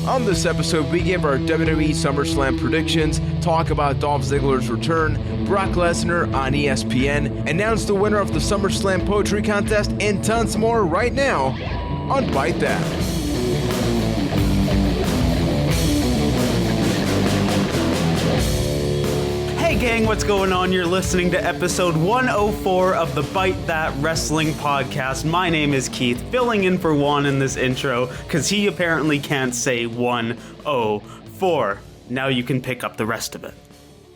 On this episode, we give our WWE SummerSlam predictions, talk about Dolph Ziggler's return, Brock Lesnar on ESPN, announce the winner of the SummerSlam Poetry contest, and tons more right now on Byte That. Hey gang, what's going on? You're listening to episode 104 of the Byte That Wrestling Podcast. My name is Keith, filling in for Juan in this intro, because he apparently can't say 104. Now you can pick up the rest of it.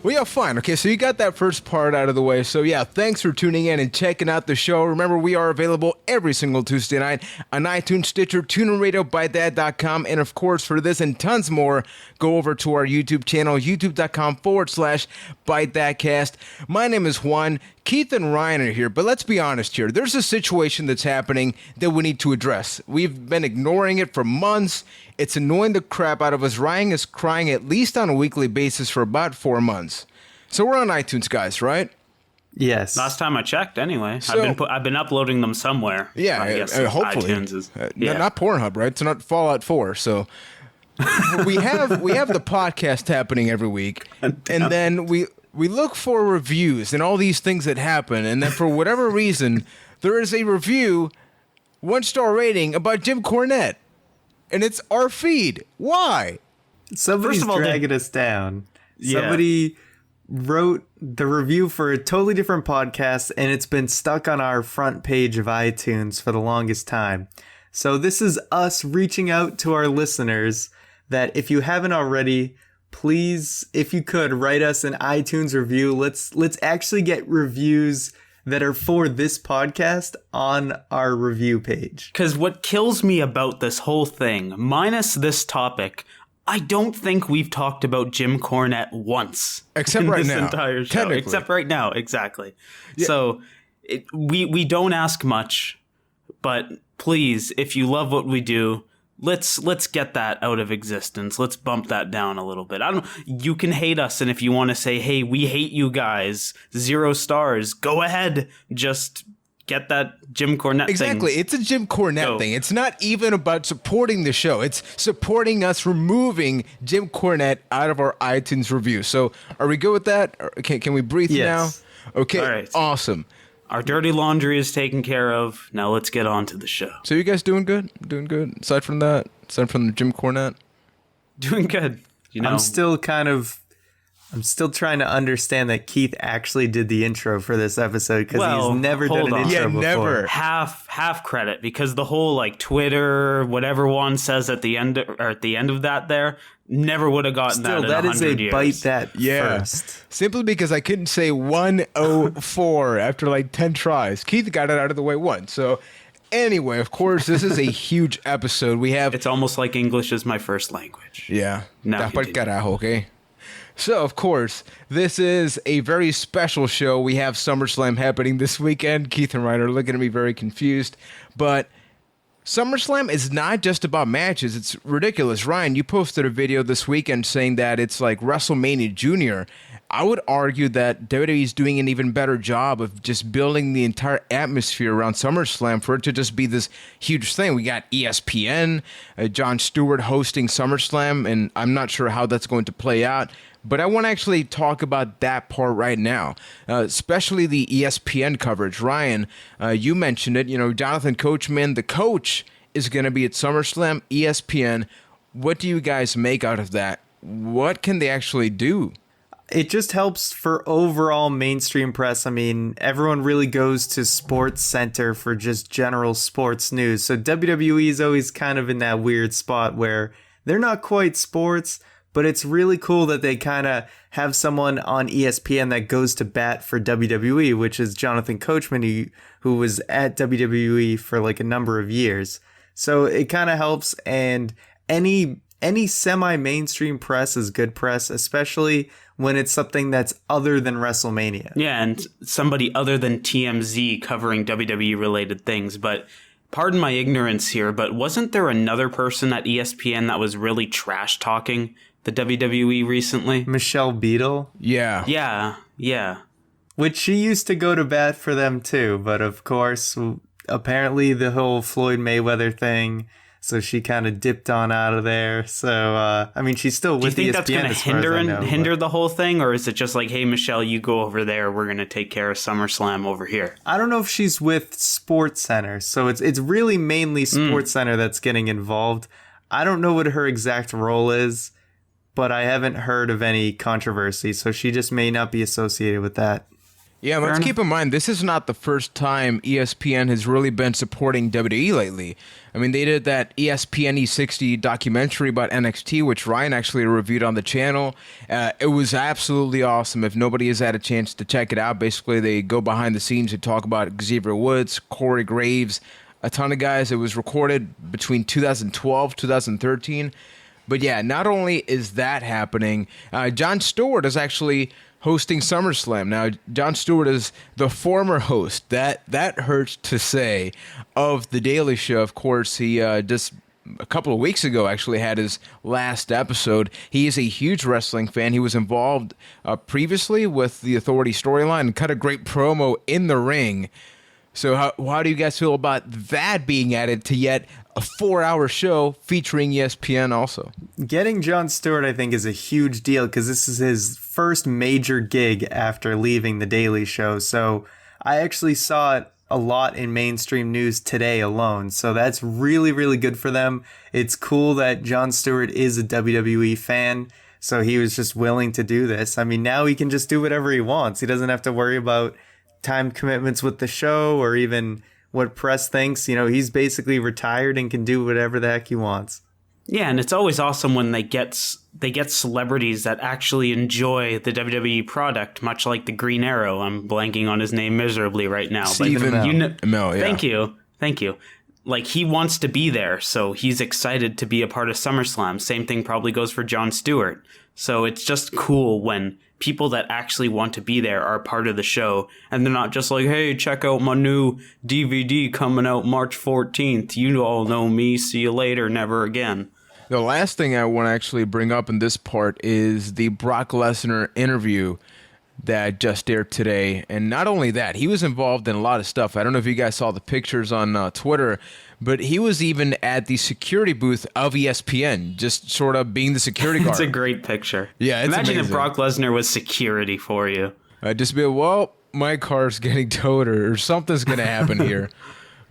Well, yeah, fine. Okay, so you got that first part out of the way. So, yeah, thanks for tuning in and checking out the show. Remember, we are available every single Tuesday night on iTunes, Stitcher, TuneIn Radio, ByteThat.com. And, of course, for this and tons more, go over to our YouTube channel, youtube.com/ByteThatCast. My name is Juan. Keith and Ryan are here, but let's be honest here. There's a situation that's happening that we need to address. We've been ignoring it for months. It's annoying the crap out of us. Ryan is crying at least on a weekly basis for about 4 months. So we're on iTunes, guys, right? Yes. Last time I checked, anyway. So, I've been uploading them somewhere. Yeah, I guess hopefully. iTunes is, yeah. Not Pornhub, right? It's not Fallout 4. So we have the podcast happening every week, and then we look for reviews and all these things that happen, and then for whatever reason, there is a review, 1-star rating about Jim Cornette, and it's our feed. Why? Somebody's dragging us down. Yeah. Somebody wrote the review for a totally different podcast, and it's been stuck on our front page of iTunes for the longest time. So this is us reaching out to our listeners that if you haven't already, please, if you could, write us an iTunes review. Let's actually get reviews that are for this podcast on our review page. Because what kills me about this whole thing, minus this topic, I don't think we've talked about Jim Cornette once. Except right this now. Entire show. Except right now, exactly. Yeah. So we don't ask much, but please, if you love what we do, let's get that out of existence. Let's bump that down a little bit. You can hate us, and if you want to say, hey, we hate you guys, 0 stars, go ahead. Just get that Jim Cornette exactly. thing. It's a Jim Cornette thing. It's not even about supporting the show. It's supporting us removing Jim Cornette out of our iTunes review. So are we good with that? Can we breathe now? Okay, all right. Awesome. Our dirty laundry is taken care of. Now let's get on to the show. So you guys doing good? Doing good? Aside from that? Aside from the Jim Cornette? Doing good. You know, I'm still trying to understand that Keith actually did the intro for this episode, because he's never done an intro before. Never. Half credit, because the whole like Twitter, whatever one says at the end of that there, never would have gotten that in 100 years. Still, that is a Byte That first. Simply because I couldn't say 104 after like 10 tries. Keith got it out of the way once. So anyway, of course, this is a huge episode. It's almost like English is my first language. Yeah. Now carajo, okay? So, of course, this is a very special show. We have SummerSlam happening this weekend. Keith and Ryan are looking at me very confused. But SummerSlam is not just about matches. It's ridiculous. Ryan, you posted a video this weekend saying that it's like WrestleMania Junior. I would argue that WWE is doing an even better job of just building the entire atmosphere around SummerSlam for it to just be this huge thing. We got ESPN, Jon Stewart hosting SummerSlam, and I'm not sure how that's going to play out. But I want to actually talk about that part right now, especially the ESPN coverage. Ryan, you mentioned it. You know, Jonathan Coachman, the coach, is going to be at SummerSlam, ESPN. What do you guys make out of that? What can they actually do? It just helps for overall mainstream press. I mean, everyone really goes to Sports Center for just general sports news. So WWE is always kind of in that weird spot where they're not quite sports, but it's really cool that they kind of have someone on ESPN that goes to bat for WWE, which is Jonathan Coachman, who was at WWE for like a number of years. So it kind of helps, and any semi-mainstream press is good press, especially when it's something that's other than WrestleMania. Yeah, and somebody other than TMZ covering WWE-related things. But pardon my ignorance here, but wasn't there another person at ESPN that was really trash-talking the WWE recently? Michelle Beadle? Yeah. Yeah. Which she used to go to bat for them too, but of course, apparently the whole Floyd Mayweather thing, So she kind of dipped on out of there. So, I mean, she's still with ESPN. Do you think that's going to hinder but the whole thing? Or is it just like, hey, Michelle, you go over there. We're going to take care of SummerSlam over here? I don't know if she's with Sports Center. So it's really mainly Sports Center that's getting involved. I don't know what her exact role is, but I haven't heard of any controversy. So she just may not be associated with that. Yeah, let's keep in mind, this is not the first time ESPN has really been supporting WWE lately. I mean, they did that ESPN E60 documentary about NXT, which Ryan actually reviewed on the channel. It was absolutely awesome. If nobody has had a chance to check it out, basically they go behind the scenes and talk about Xavier Woods, Corey Graves, a ton of guys. It was recorded between 2012, 2013. But yeah, not only is that happening, Jon Stewart is actually hosting SummerSlam. Now, Jon Stewart is the former host, that hurts to say, of The Daily Show. Of course, he just a couple of weeks ago actually had his last episode. He is a huge wrestling fan. He was involved previously with the Authority storyline and cut a great promo in the ring. So how do you guys feel about that being added to yet a 4-hour show featuring ESPN also? Getting Jon Stewart, I think, is a huge deal because this is his first major gig after leaving The Daily Show. So I actually saw it a lot in mainstream news today alone. So that's really, really good for them. It's cool that Jon Stewart is a WWE fan. So he was just willing to do this. I mean, now he can just do whatever he wants. He doesn't have to worry about time commitments with the show or even what press thinks. You know, he's basically retired and can do whatever the heck he wants. Yeah, and it's always awesome when they get celebrities that actually enjoy the WWE product, much like the Green Arrow. I'm blanking on his name miserably right now. Stephen Amell, yeah. Thank you. Like, he wants to be there, so he's excited to be a part of SummerSlam. Same thing probably goes for Jon Stewart. So it's just cool when people that actually want to be there are part of the show, and they're not just like, hey, check out my new DVD coming out March 14th. You all know me. See you later. Never again. The last thing I want to actually bring up in this part is the Brock Lesnar interview that just aired today. And not only that, he was involved in a lot of stuff. I don't know if you guys saw the pictures on Twitter, but he was even at the security booth of ESPN, just sort of being the security guard. It's a great picture. Yeah, it's Imagine amazing. if Brock Lesnar was security for you. Just be, well, my car's getting towed or something's going to happen here.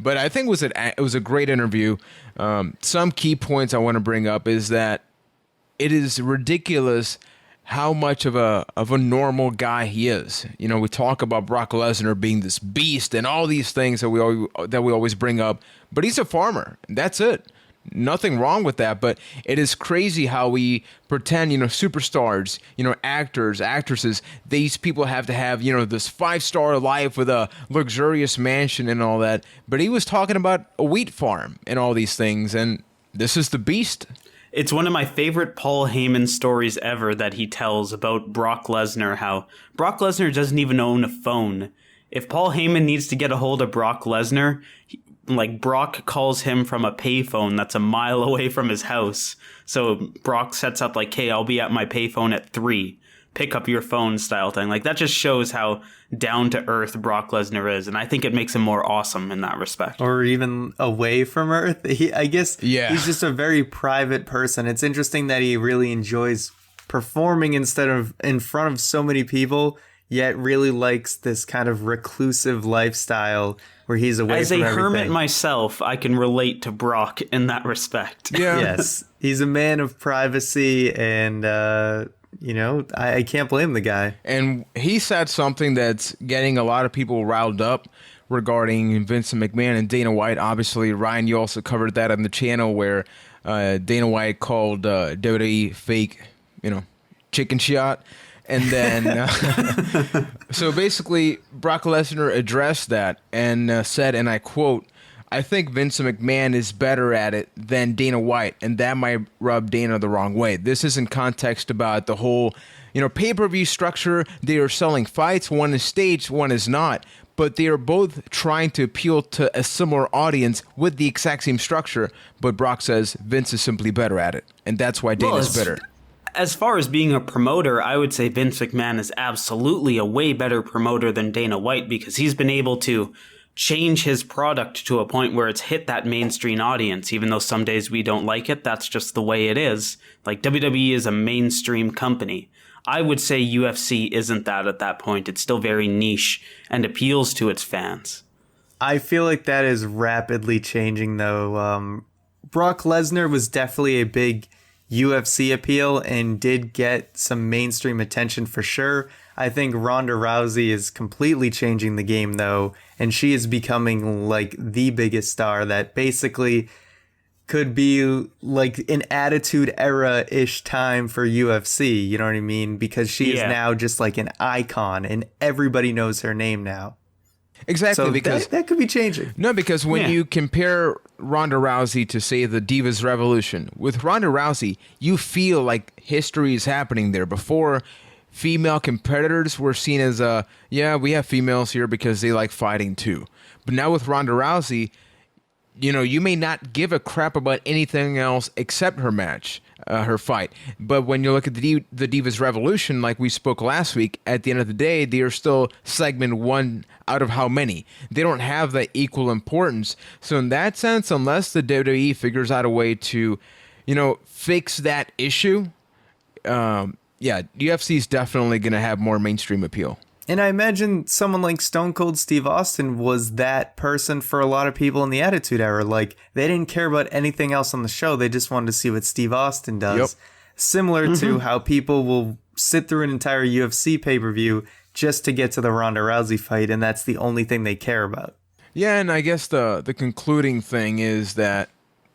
But I think it was a great interview. Some key points I want to bring up is that it is ridiculous how much of a normal guy he is. You know, we talk about Brock Lesnar being this beast and all these things that we always bring up, but he's a farmer. That's it. Nothing wrong with that, but it is crazy how we pretend, superstars, actors, actresses, these people have to have, this 5-star life with a luxurious mansion and all that. But he was talking about a wheat farm and all these things, and this is the beast. It's one of my favorite Paul Heyman stories ever that he tells about Brock Lesnar, how Brock Lesnar doesn't even own a phone. If Paul Heyman needs to get a hold of Brock Lesnar, Brock calls him from a payphone that's a mile away from his house. So Brock sets up hey, I'll be at my payphone at 3. Pick up your phone style thing. That just shows how down to earth Brock Lesnar is, and I think it makes him more awesome in that respect. Or even away from Earth. I guess he's just a very private person. It's interesting that he really enjoys performing instead of in front of so many people, yet really likes this kind of reclusive lifestyle where he's away from everything. As a hermit myself, I can relate to Brock in that respect. Yeah. Yes, he's a man of privacy, and I can't blame the guy. And he said something that's getting a lot of people riled up regarding Vincent McMahon and Dana White. Obviously, Ryan, you also covered that on the channel where Dana White called WWE fake, chicken shot. And then, so basically, Brock Lesnar addressed that and said, and I quote, "I think Vince McMahon is better at it than Dana White, and that might rub Dana the wrong way." This is in context about the whole, pay-per-view structure. They are selling fights. One is staged, one is not. But they are both trying to appeal to a similar audience with the exact same structure. But Brock says Vince is simply better at it, and that's why Dana's better. As far as being a promoter, I would say Vince McMahon is absolutely a way better promoter than Dana White because he's been able to change his product to a point where it's hit that mainstream audience, even though some days we don't like it. That's just the way it is. Like, WWE is a mainstream company. I would say UFC isn't that at that point. It's still very niche and appeals to its fans. I feel like that is rapidly changing, though. Brock Lesnar was definitely a big UFC appeal and did get some mainstream attention for sure. I think Ronda Rousey is completely changing the game, though, and she is becoming like the biggest star that basically could be like an Attitude Era-ish time for UFC, you know what I mean? Because she is now just like an icon and everybody knows her name now. Exactly, So because that could be changing. no, because when you compare Ronda Rousey to, say, the Divas Revolution, with Ronda Rousey, you feel like history is happening there. Before, female competitors were seen as we have females here because they like fighting too. But now with Ronda Rousey, you may not give a crap about anything else except her match, her fight. But when you look at the Divas Revolution, like we spoke last week, at the end of the day, they are still segment one out of how many? They don't have that equal importance. So in that sense, unless the WWE figures out a way to, fix that issue, UFC is definitely going to have more mainstream appeal. And I imagine someone like Stone Cold Steve Austin was that person for a lot of people in the Attitude Era. Like, they didn't care about anything else on the show. They just wanted to see what Steve Austin does. Yep. Similar to how people will sit through an entire UFC pay-per-view just to get to the Ronda Rousey fight, and that's the only thing they care about. Yeah, and I guess the concluding thing is that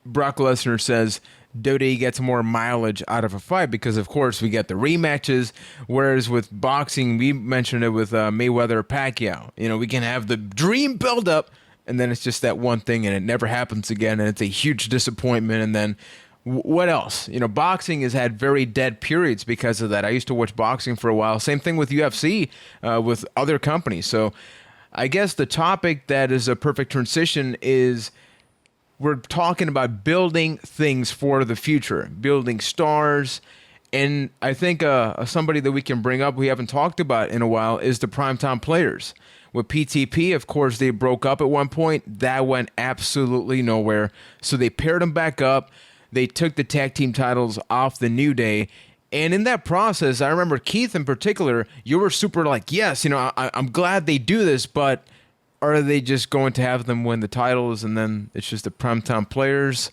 Brock Lesnar says WWE gets more mileage out of a fight because, of course, we get the rematches, whereas with boxing, we mentioned it with Mayweather-Pacquiao. We can have the dream build-up, and then it's just that one thing, and it never happens again, and it's a huge disappointment, and then what else? Boxing has had very dead periods because of that. I used to watch boxing for a while. Same thing with UFC, with other companies. So I guess the topic that is a perfect transition is we're talking about building things for the future, building stars. And I think somebody that we can bring up we haven't talked about in a while is the primetime players. With PTP, of course, they broke up at one point. That went absolutely nowhere. So they paired them back up. They took the tag team titles off the New Day. And in that process, I remember Keith in particular, you were super like, yes, I'm glad they do this, but are they just going to have them win the titles and then it's just the primetime players?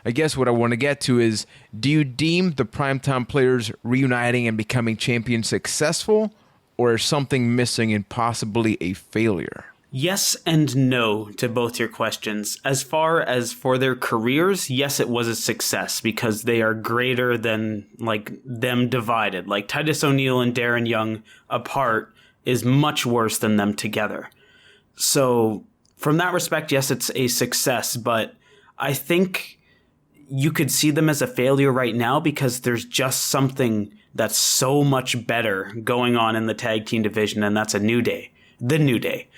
I guess what I want to get to is, do you deem the primetime players reuniting and becoming champions successful, or is something missing and possibly a failure? Yes and no to both your questions. As far as for their careers, yes, it was a success because they are greater than like them divided. Like Titus O'Neil and Darren Young apart is much worse than them together. So from that respect, yes, it's a success, but I think you could see them as a failure right now because there's just something that's so much better going on in the tag team division, and that's the New Day.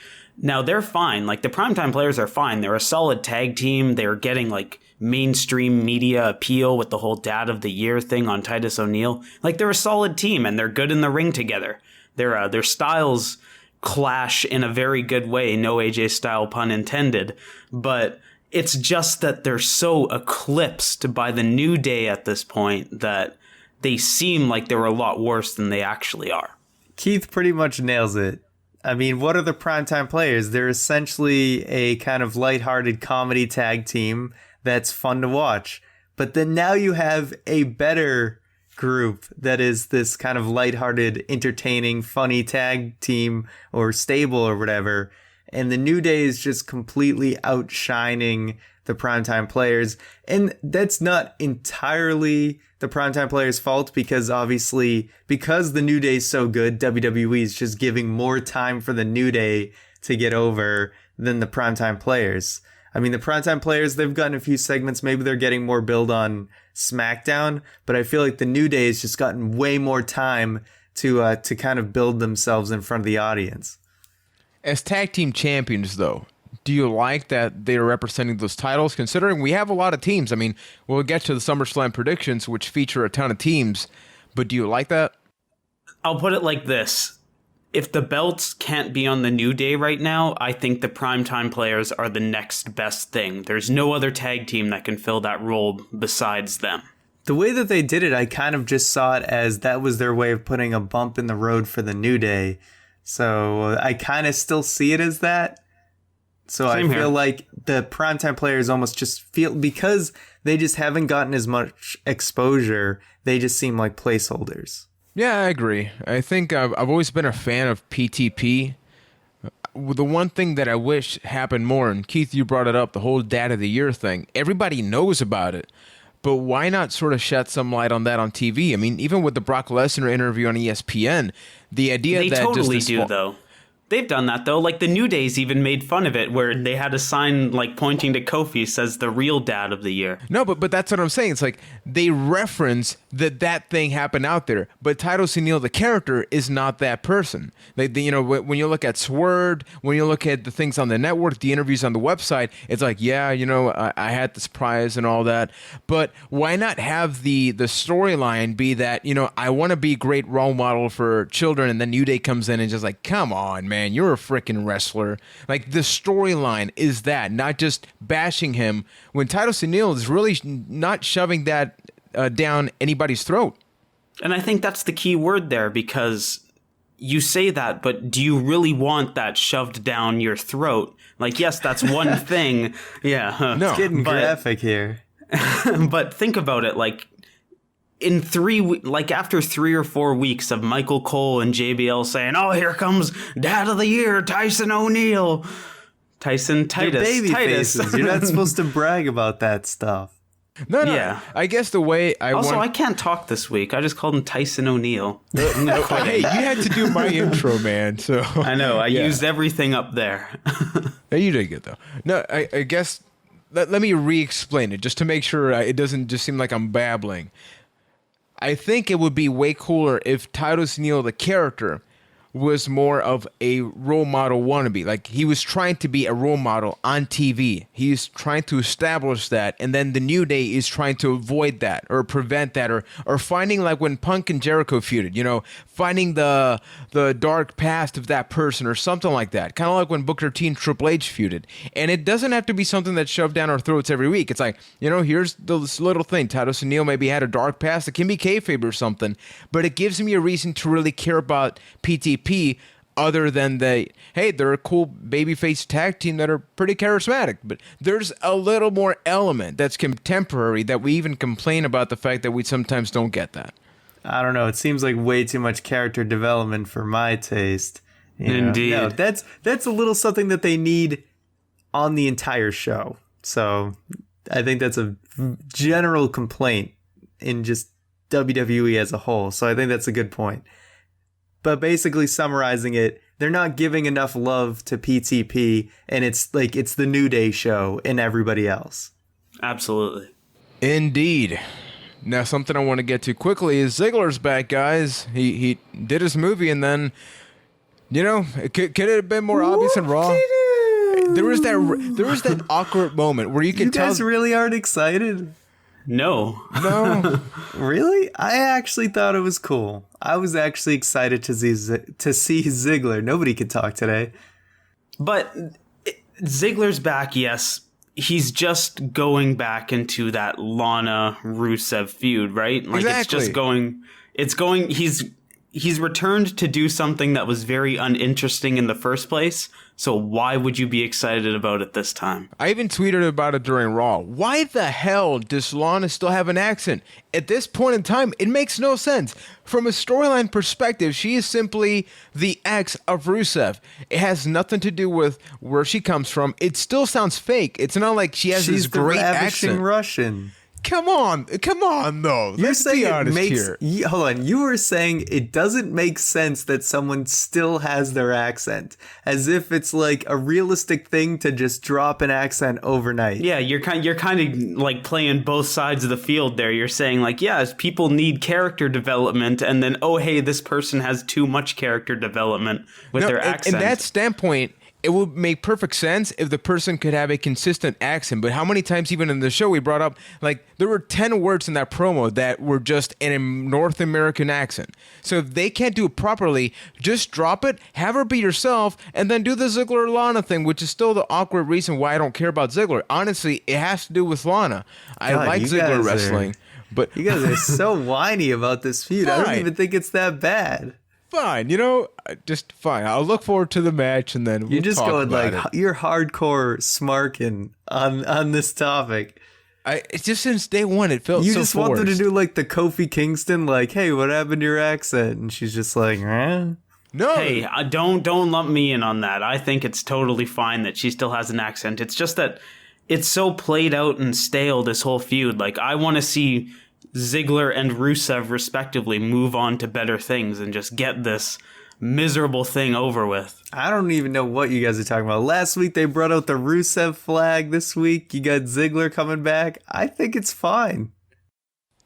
Now, they're fine. Like, the primetime players are fine. They're a solid tag team. They're getting, like, mainstream media appeal with the whole Dad of the Year thing on Titus O'Neil. Like, they're a solid team, and they're good in the ring together. Their styles clash in a very good way. No AJ style pun intended. But it's just that they're so eclipsed by the New Day at this point that they seem like they're a lot worse than they actually are. Keith pretty much nails it. I mean, what are the primetime players? They're essentially a kind of lighthearted comedy tag team that's fun to watch. But then now you have a better group that is this kind of lighthearted, entertaining, funny tag team or stable or whatever. And the New Day is just completely outshining the primetime players. And that's not entirely the primetime players' fault because obviously, because the New Day is so good, WWE is just giving more time for the New Day to get over than the primetime players. I mean, the primetime players, they've gotten a few segments. Maybe they're getting more build on SmackDown, but I feel like the New Day has just gotten way more time to kind of build themselves in front of the audience. As tag team champions, though, do you like that they're representing those titles, considering we have a lot of teams? I mean, we'll get to the SummerSlam predictions, which feature a ton of teams, but do you like that? I'll put it like this. if the belts can't be on the New Day right now, I think the primetime players are the next best thing. There's no other tag team that can fill that role besides them. The way that they did it, I kind of just saw it as that was their way of putting a bump in the road for the New Day. So I kind of still see it as that. So I feel like the primetime players almost just feel, because they just haven't gotten as much exposure, they just seem like placeholders. Yeah, I agree. I think I've always been a fan of PTP. The one thing that I wish happened more, and Keith, you brought it up, the whole Dad of the Year thing. Everybody knows about it, but why not sort of shed some light on that on TV? I mean, even with the Brock Lesnar interview on ESPN, the idea they that totally just do, though. They've done that, though. Like, the New Days even made fun of it, where they had a sign, like, pointing to Kofi says the real Dad of the Year. No, but that's what I'm saying. It's like they reference that thing happened out there, but Titus O'Neil, the character, is not that person. When you look at Sword, when you look at the things on the network, the interviews on the website, it's like, yeah, I had this prize and all that. But why not have the storyline be that, I want to be a great role model for children, and then New Day comes in and just like, come on, man. You're a freaking wrestler. Like, the storyline is that, not just bashing him when Titus O'Neil is really not shoving that down anybody's throat. And I think that's the key word there, because you say that, but do you really want that shoved down your throat? Like, yes, that's one thing. Yeah. No, it's getting graphic here. But think about it, like, after 3 or 4 weeks of Michael Cole and JBL saying, "Oh, here comes Dad of the Year, Tyson O'Neil." Titus. Baby faces. You're not supposed to brag about that stuff. No. Yeah. I guess the way I can't talk this week. I just called him Tyson O'Neil. Hey, you had to do my intro, man. So I know. I used everything up there. No, you did good, though. No, I guess let me re-explain it just to make sure it doesn't just seem like I'm babbling. I think it would be way cooler if Titus O'Neil, the character, was more of a role model wannabe. Like, he was trying to be a role model on TV. He's trying to establish that, and then the New Day is trying to avoid that or prevent that, or finding, like when Punk and Jericho feuded, finding the dark past of that person or something like that. Kind of like when Booker T and Triple H feuded. And it doesn't have to be something that's shoved down our throats every week. It's like, here's this little thing. Titus O'Neil maybe had a dark past. It can be kayfabe or something, but it gives me a reason to really care about PTP, other than they're a cool babyface tag team that are pretty charismatic. But there's a little more element that's contemporary that we even complain about the fact that we sometimes don't get that. I don't know. It seems like way too much character development for my taste. Indeed. No, that's a little something that they need on the entire show. So I think that's a general complaint in just WWE as a whole. So I think that's a good point. But basically summarizing it, they're not giving enough love to PTP, and it's the New Day show and everybody else. Absolutely. Indeed. Now, something I want to get to quickly is Ziggler's back, guys. He did his movie, and then, could it have been more obvious and Raw? There was that awkward moment where you could tell. You guys really aren't excited? No. Really? I actually thought it was cool. I was actually excited to see Ziggler. Nobody could talk today. But Ziggler's back, yes. He's just going back into that Lana Rusev feud, right? Like, exactly. He's returned to do something that was very uninteresting in the first place. So why would you be excited about it this time? I even tweeted about it during Raw. Why the hell does Lana still have an accent? At this point in time, it makes no sense. From a storyline perspective, she is simply the ex of Rusev. It has nothing to do with where she comes from. It still sounds fake. It's not like she's this great accent. Russian. Come on, though. Let's be honest here. Hold on, you were saying it doesn't make sense that someone still has their accent, as if it's like a realistic thing to just drop an accent overnight. Yeah, you're kind of like playing both sides of the field there. You're saying like, yes, people need character development, and then, oh, hey, this person has too much character development with their accent. In that standpoint, it would make perfect sense if the person could have a consistent accent. But how many times, even in the show, we brought up, like, there were 10 words in that promo that were just in a North American accent. So if they can't do it properly, just drop it, have her be yourself, and then do the Ziggler Lana thing, which is still the awkward reason why I don't care about Ziggler. Honestly, it has to do with Lana. I like Ziggler wrestling, but you guys are so whiny about this feud. Fine. I don't even think it's that bad. Fine, just fine. I'll look forward to the match, and then You're just going like it. you're hardcore smarking on this topic. It's just since day one, it felt You so just forced. want them to do like the Kofi Kingston, like, hey, what happened to your accent? And she's just like, eh? No. Hey, don't lump me in on that. I think it's totally fine that she still has an accent. It's just that it's so played out and stale, this whole feud. Like, I want to see Ziggler and Rusev respectively move on to better things and just get this miserable thing over with. I don't even know what you guys are talking about. Last week they brought out the Rusev flag. This week you got Ziggler coming back. I think it's fine.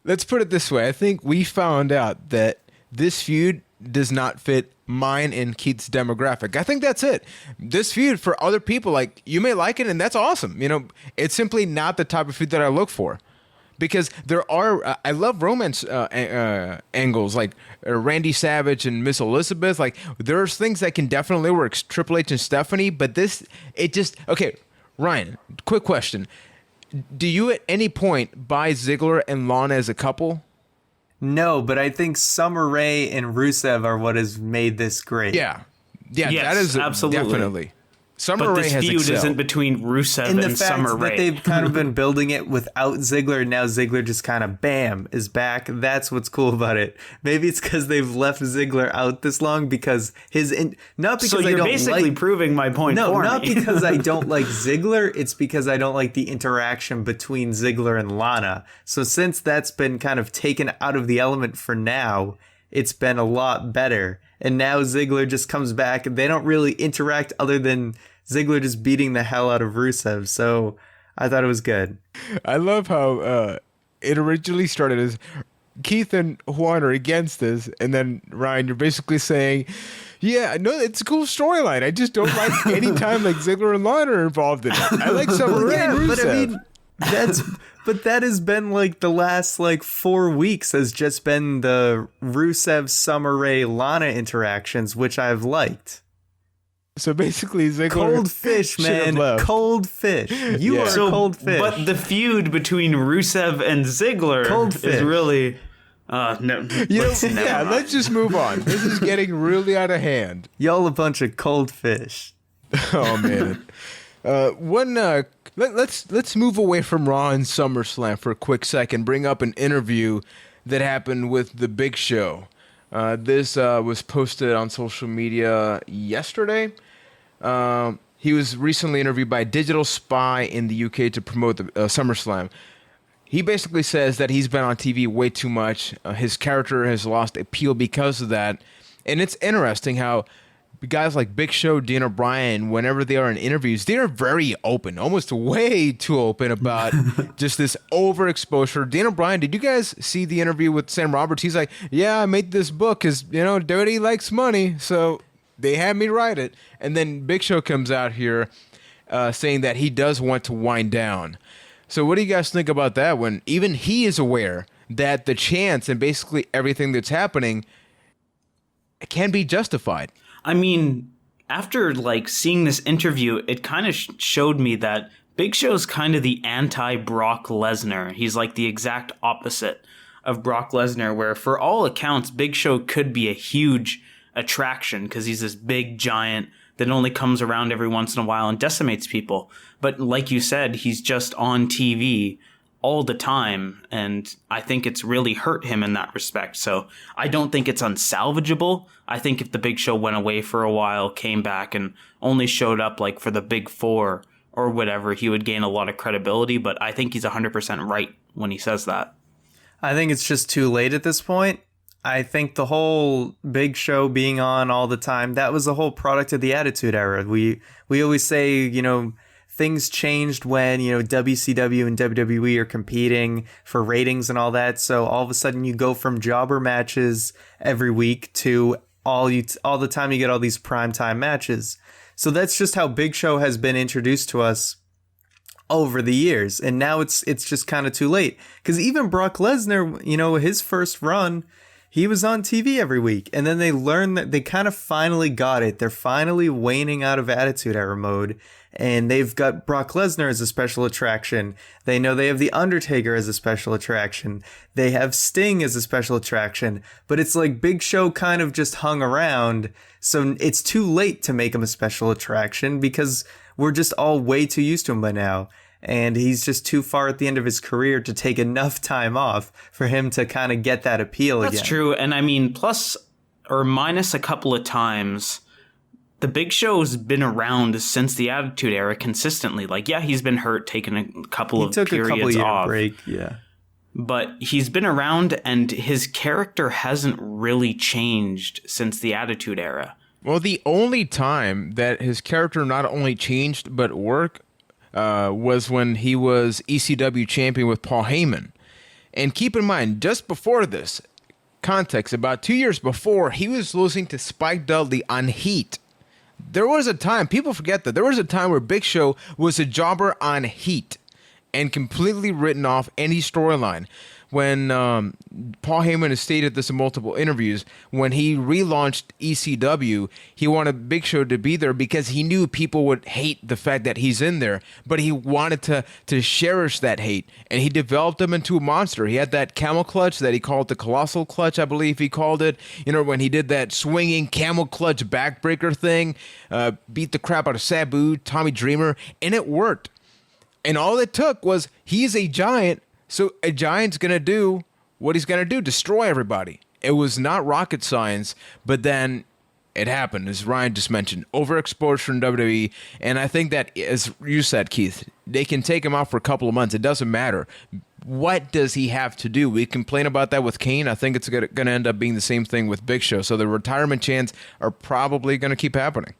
Let's put it this way. I think we found out that this feud does not fit mine and Keith's demographic. I think that's it. This feud, for other people, like, you may like it, and that's awesome. It's simply not the type of feud that I look for. Because there are, I love romance angles, like Randy Savage and Miss Elizabeth. Like, there's things that can definitely work, Triple H and Stephanie, but okay, Ryan, quick question. Do you at any point buy Ziggler and Lana as a couple? No, but I think Summer Rae and Rusev are what has made this great. Yeah, Yes, that is absolutely. definitely. Summer But Rae this has feud excelled. isn't between Rusev And the and fact Summer that Rae. they've kind of been building it without Ziggler, and now Ziggler just kind of, bam, is back. That's what's cool about it. Maybe it's because they've left Ziggler out this long because not because So I you're don't basically like... proving my point No, for not me. because I don't like Ziggler. It's because I don't like the interaction between Ziggler and Lana. So since that's been kind of taken out of the element for now, it's been a lot better. And now Ziggler just comes back and they don't really interact other than Ziggler just beating the hell out of Rusev. So I thought it was good. I love how it originally started as Keith and Juan are against this, and then Ryan, you're basically saying, yeah, no, it's a cool storyline. I just don't like any time like Ziggler and Lana are involved in it. I like Summer Rae and Rusev. But I mean, but that has been like the last 4 weeks has just been the Rusev, Summer Rae, Lana interactions, which I've liked. So basically, Ziggler Cold fish, should have man. left. Cold fish. You are So, cold fish. But the feud between Rusev and Ziggler Cold fish. is really... no. Let's just move on. This is getting really out of hand. Y'all a bunch of cold fish. Oh man. Let's move away from Raw and SummerSlam for a quick second. Bring up an interview that happened with The Big Show. This was posted on social media yesterday. He was recently interviewed by Digital Spy in the UK to promote the SummerSlam. He basically says that he's been on TV way too much. His character has lost appeal because of that. And it's interesting how guys like Big Show, Dean O'Brien, whenever they are in interviews, they are very open, almost way too open about just this overexposure. Dean O'Brien, did you guys see the interview with Sam Roberts? He's like, yeah, I made this book because, Dirty likes money, so they had me write it. And then Big Show comes out here saying that he does want to wind down. So what do you guys think about that when even he is aware that the chance and basically everything that's happening can be justified? I mean, after seeing this interview, it kind of showed me that Big Show's kind of the anti-Brock Lesnar. He's like the exact opposite of Brock Lesnar, where for all accounts, Big Show could be a huge attraction because he's this big giant that only comes around every once in a while and decimates people. But like you said, he's just on TV all the time, and I think it's really hurt him in that respect. So I don't think it's unsalvageable. I think if the Big Show went away for a while, came back, and only showed up for the Big Four or whatever, he would gain a lot of credibility. But I think he's 100% right when he says that. I think it's just too late at this point. I think the whole Big Show being on all the time, that was the whole product of the Attitude Era. We always say, things changed when, WCW and WWE are competing for ratings and all that. So all of a sudden you go from jobber matches every week to all the time you get all these primetime matches. So that's just how Big Show has been introduced to us over the years. And now it's just kind of too late. Because even Brock Lesnar, you know, his first run, he was on TV every week. And then they learned that they kind of finally got it. They're finally waning out of Attitude Era mode. And they've got Brock Lesnar as a special attraction. They know they have The Undertaker as a special attraction. They have Sting as a special attraction. But it's like Big Show kind of just hung around. So it's too late to make him a special attraction because we're just all way too used to him by now. And he's just too far at the end of his career to take enough time off for him to kind of get that appeal again. That's true. And I mean, plus or minus a couple of times, the Big Show's been around since the Attitude Era consistently. Like, yeah, he's been hurt, taking a couple of periods off. Break, yeah. But he's been around, and his character hasn't really changed since the Attitude Era. Well, the only time that his character not only changed but worked was when he was ECW champion with Paul Heyman. And keep in mind, just before this, context, about 2 years before, he was losing to Spike Dudley on Heat. There was a time, people forget that, there was a time where Big Show was a jobber on Heat and completely written off any storyline. When Paul Heyman has stated this in multiple interviews, when he relaunched ECW, he wanted Big Show to be there because he knew people would hate the fact that he's in there, but he wanted to cherish that hate, and he developed him into a monster. He had that camel clutch that he called the Colossal Clutch, I believe he called it. You know, when he did that swinging camel clutch backbreaker thing, beat the crap out of Sabu, Tommy Dreamer, and it worked. And all it took was, he's a giant, so a giant's going to do what he's going to do, destroy everybody. It was not rocket science, but then it happened, as Ryan just mentioned. Overexposed from WWE, and I think that, as you said, Keith, they can take him out for a couple of months. It doesn't matter. What does he have to do? We complain about that with Kane. I think it's going to end up being the same thing with Big Show. So the retirement chants are probably going to keep happening.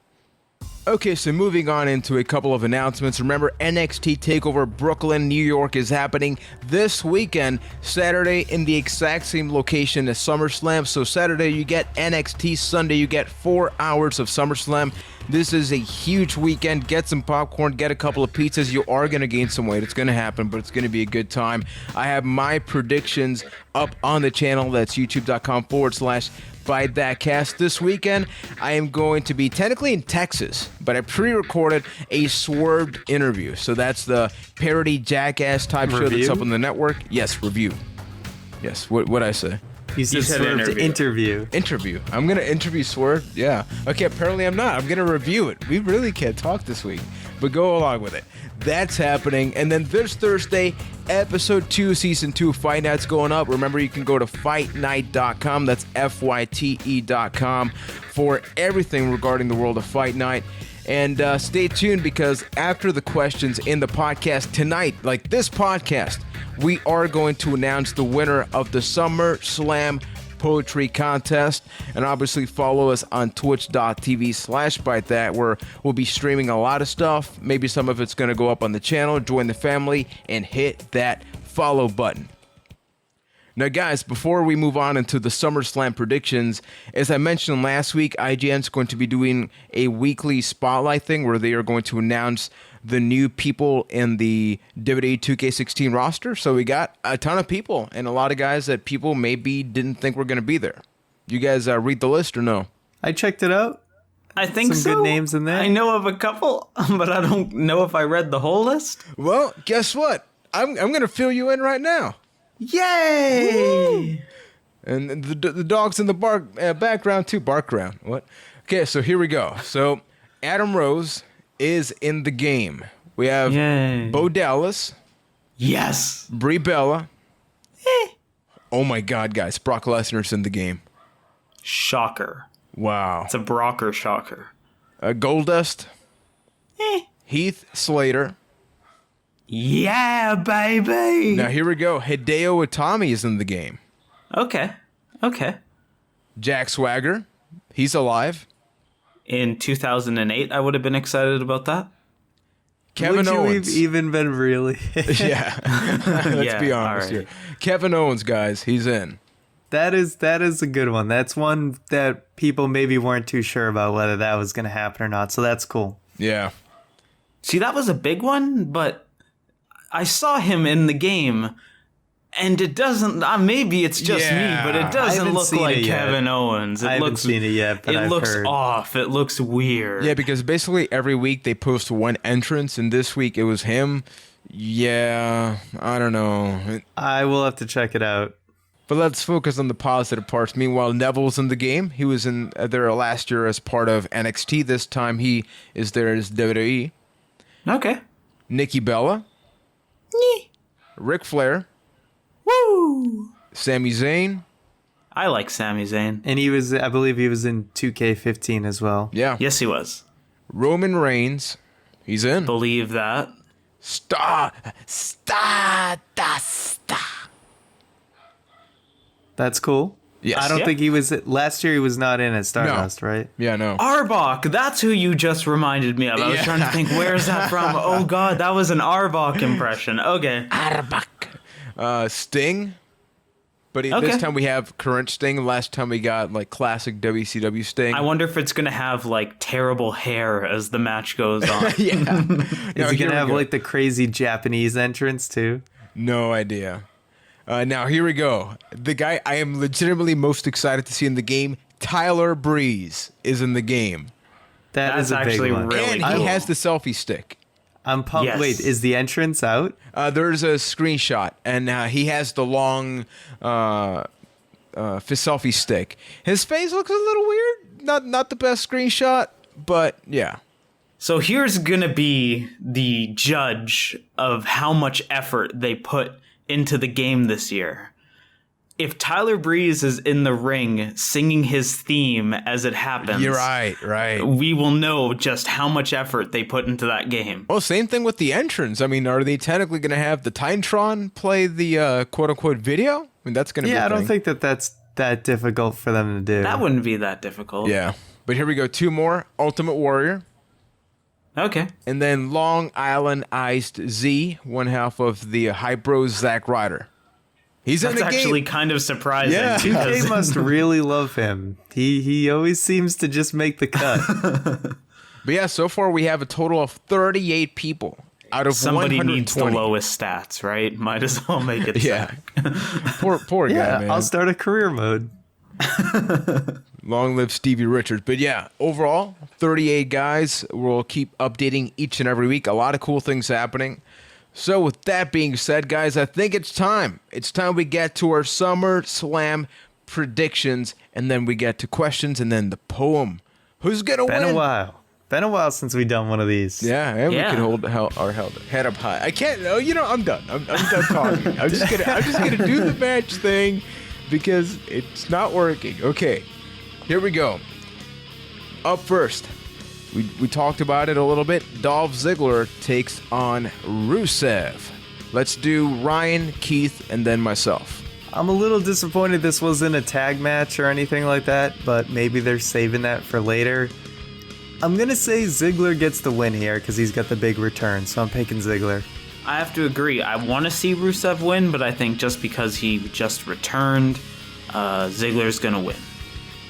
Okay, so moving on into a couple of announcements. Remember, NXT TakeOver Brooklyn, New York is happening this weekend, Saturday, in the exact same location as SummerSlam. So Saturday you get NXT, Sunday you get 4 hours of SummerSlam. This is a huge weekend. Get some popcorn, get a couple of pizzas. You are going to gain some weight. It's going to happen, but it's going to be a good time. I have my predictions up on the channel. That's youtube.com/Byte That Cast. This weekend, I am going to be technically in Texas, but I pre-recorded a Swerved interview. So that's the parody Jackass type show that's up on the network. Yes, review. Yes, what'd I say? You said Swerved interview. Interview. I'm going to interview Swerve? Yeah. Okay, apparently I'm not. I'm going to review it. We really can't talk this week, but go along with it. That's happening. And then this Thursday, episode 2, season 2 of Fight Night's going up. Remember, you can go to fightnight.com. That's FYTE.com for everything regarding the world of Fight Night. And stay tuned, because after the questions in the podcast tonight, like this podcast, we are going to announce the winner of the SummerSlam Poetry Contest. And obviously follow us on twitch.tv/Byte That, where we'll be streaming a lot of stuff. Maybe some of it's going to go up on the channel. Join the family and hit that follow button. Now, guys, before we move on into the SummerSlam predictions, as I mentioned last week, IGN's going to be doing a weekly spotlight thing where they are going to announce the new people in the WWE 2K16 roster. So we got a ton of people, and a lot of guys that people maybe didn't think were going to be there. You guys read the list or no? I checked it out. I think some good names in there. I know of a couple, but I don't know if I read the whole list. Well, guess what? I'm going to fill you in right now. Yay! Woo! And the dog's in the background too. Barkground. What? Okay, so here we go. So Adam Rose is in the game. We have Bo Dallas. Yes. Brie Bella. Oh my God, guys! Brock Lesnar's in the game. Shocker. Wow. It's a Brocker shocker. Goldust. Heath Slater. Yeah, baby. Now here we go. Hideo Itami is in the game. Okay. Jack Swagger. He's alive. In 2008, I would have been excited about that. Kevin Owens. Would you even been really? Yeah. Let's be honest here. Kevin Owens, guys. He's in. That is a good one. That's one that people maybe weren't too sure about whether that was going to happen or not. So that's cool. Yeah. See, that was a big one, but I saw him in the game, and it doesn't. Maybe it's just me, but it doesn't look like Kevin Owens. I haven't seen it yet, but I've looks heard. off. It looks weird. Yeah, because basically every week they post one entrance, and this week it was him. Yeah, I don't know. I will have to check it out. But let's focus on the positive parts. Meanwhile, Neville's in the game. He was in there last year as part of NXT. This time he is there as WWE. Okay. Nikki Bella. Ric Flair. Woo! Sami Zayn. I like Sami Zayn. And I believe he was in 2K15 as well. Yeah. Yes, he was. Roman Reigns. He's in. Believe that. Stardust. That's cool. Yes. I don't Yeah. think he was. Last year he was not in at Stardust, right? Yeah, no. Arbok, that's who you just reminded me of. I was trying to think, where's that from? Oh, God, that was an Arbok impression. Okay. Sting. But Okay. this time we have current Sting. Last time we got like classic WCW Sting. I wonder if it's going to have, like, terrible hair as the match goes on. Yeah. Is No, he here gonna we have go. like the crazy Japanese entrance too? No idea. Now, here we go. The guy I am legitimately most excited to see in the game, Tyler Breeze, is in the game. That That's is a big actually one. really And he cool. has the selfie stick. I'm pumped. Yes. Wait, is the entrance out? There's a screenshot, and he has the long selfie stick. His face looks a little weird. Not the best screenshot, but yeah. So here's going to be the judge of how much effort they put into the game this year. If Tyler Breeze is in the ring singing his theme as it happens, You're right. we will know just how much effort they put into that game. Well, same thing with the entrance. I mean, are they technically going to have the Titantron play the quote-unquote video? I mean, that's going to be Yeah, a I don't thing. think that's that difficult for them to do. That wouldn't be that difficult. Yeah. But here we go. 2 more. Ultimate Warrior. Okay. And then Long Island Iced Z, one half of the Hype Bros, Zack Ryder. He's That's in the actually game. kind of surprising. Yeah. 2K must really love him. He always seems to just make the cut. But yeah, so far we have a total of 38 people out of Somebody 120. needs the lowest stats, right? Might as well make it Yeah. Zack. Poor guy, Yeah, man. I'll start a career mode. Long live Stevie Richards. But yeah, overall, 38 guys. We'll keep updating each and every week. A lot of cool things happening. So with that being said, guys, I think it's time. It's time we get to our SummerSlam predictions, and then we get to questions, and then the poem. Who's going to win? Been a while since we done one of these. Yeah, and Yeah. we can hold our head up high. I can't. Oh, I'm done. I'm done talking. I'm just gonna do the match thing because it's not working. Okay, here we go. Up first, we talked about it a little bit. Dolph Ziggler takes on Rusev. Let's do Ryan, Keith, and then myself. I'm a little disappointed this wasn't a tag match or anything like that, but maybe they're saving that for later. I'm going to say Ziggler gets the win here because he's got the big return, so I'm picking Ziggler. I have to agree. I want to see Rusev win, but I think just because he just returned, Ziggler's going to win.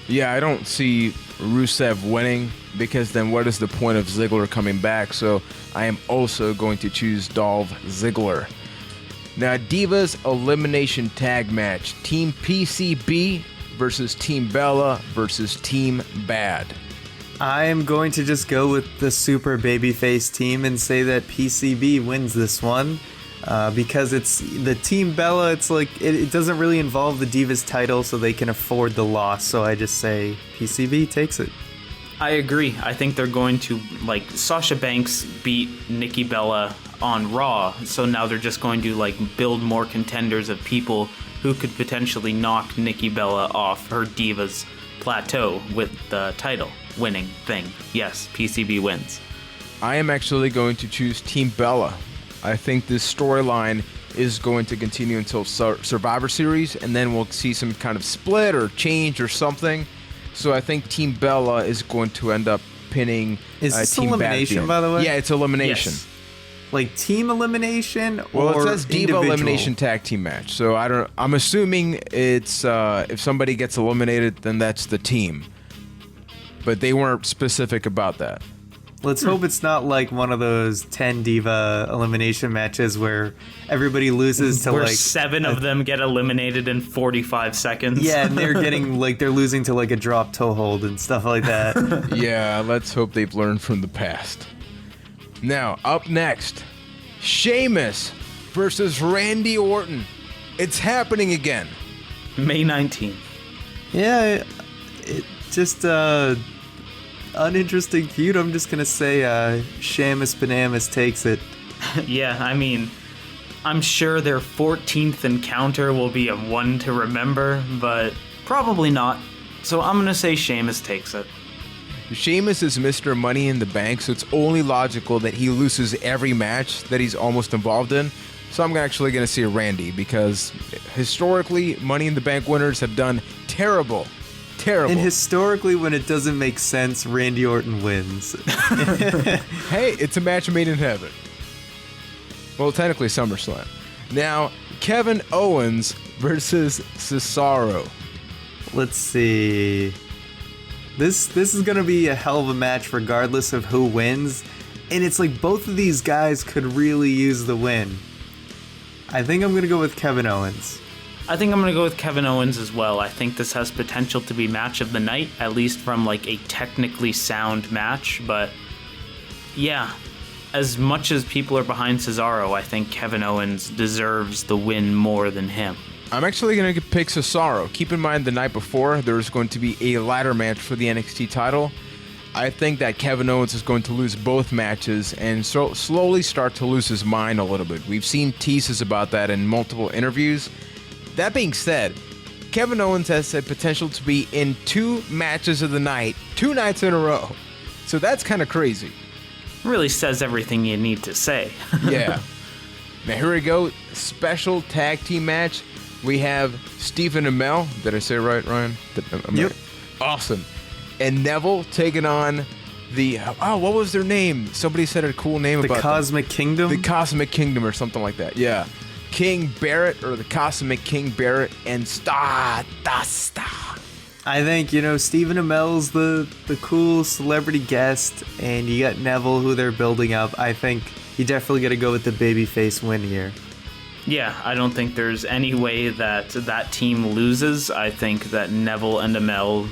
Yeah, I don't see Rusev winning because then what is the point of Ziggler coming back? So I am also going to choose Dolph Ziggler. Now, Divas Elimination Tag Match. Team PCB versus Team Bella versus Team Bad. I am going to just go with the super babyface team and say that PCB wins this one because it's the Team Bella. It's like it doesn't really involve the Divas title, so they can afford the loss. So I just say PCB takes it. I agree. I think they're going to, like, Sasha Banks beat Nikki Bella on Raw, so now they're just going to, like, build more contenders of people who could potentially knock Nikki Bella off her Divas plateau with the title winning thing. Yes, PCB wins. I am actually going to choose Team Bella. I think this storyline is going to continue until Survivor Series, and then we'll see some kind of split or change or something. So I think Team Bella is going to end up pinning Is this Team Bad at the elimination, end. by the way? Yeah, it's elimination. Yes. like team elimination Well, or it says Diva individual? Elimination Tag Team match. So I'm assuming it's if somebody gets eliminated, then that's the team. But they weren't specific about that. Let's hope it's not like one of those 10 Diva elimination matches where everybody loses to Where like 7 of them get eliminated in 45 seconds. yeah, and they're getting like they're losing to like a drop toe hold and stuff like that. Yeah, let's hope they've learned from the past. Now, up next, Sheamus versus Randy Orton. It's happening again. May 19th. Yeah, it just uninteresting feud. I'm just gonna say Sheamus Bananas takes it. Yeah, I mean, I'm sure their 14th encounter will be a one to remember, but probably not. So I'm gonna say Sheamus takes it. Sheamus is Mr. Money in the Bank, so it's only logical that he loses every match that he's almost involved in. So I'm actually going to say Randy, because historically, Money in the Bank winners have done terrible. And historically, when it doesn't make sense, Randy Orton wins. Hey, it's a match made in heaven. Well, technically SummerSlam. Now, Kevin Owens versus Cesaro. Let's see. This is gonna be a hell of a match regardless of who wins, and it's like both of these guys could really use the win. I think I'm gonna go with Kevin Owens. I think I'm going to go with Kevin Owens as well. I think this has potential to be match of the night, at least from like a technically sound match. But yeah, as much as people are behind Cesaro, I think Kevin Owens deserves the win more than him. I'm actually going to pick Cesaro. Keep in mind the night before, there was going to be a ladder match for the NXT title. I think that Kevin Owens is going to lose both matches and slowly start to lose his mind a little bit. We've seen teases about that in multiple interviews. That being said, Kevin Owens has the potential to be in 2 matches of the night, 2 nights in a row. So that's kind of crazy. Really says everything you need to say. Yeah. Now here we go. Special tag team match. We have Stephen Amell. Did I say it right, Ryan? Yep. Awesome. And Neville taking on the... Oh, what was their name? Somebody said a cool name about The Cosmic Kingdom? The Cosmic Kingdom or something like that. Yeah. King Barrett, or the Cosmic King Barrett, and Stardust. I think, Stephen Amell's the cool celebrity guest, and you got Neville, who they're building up. I think you definitely got to go with the babyface win here. Yeah, I don't think there's any way that team loses. I think that Neville and Amell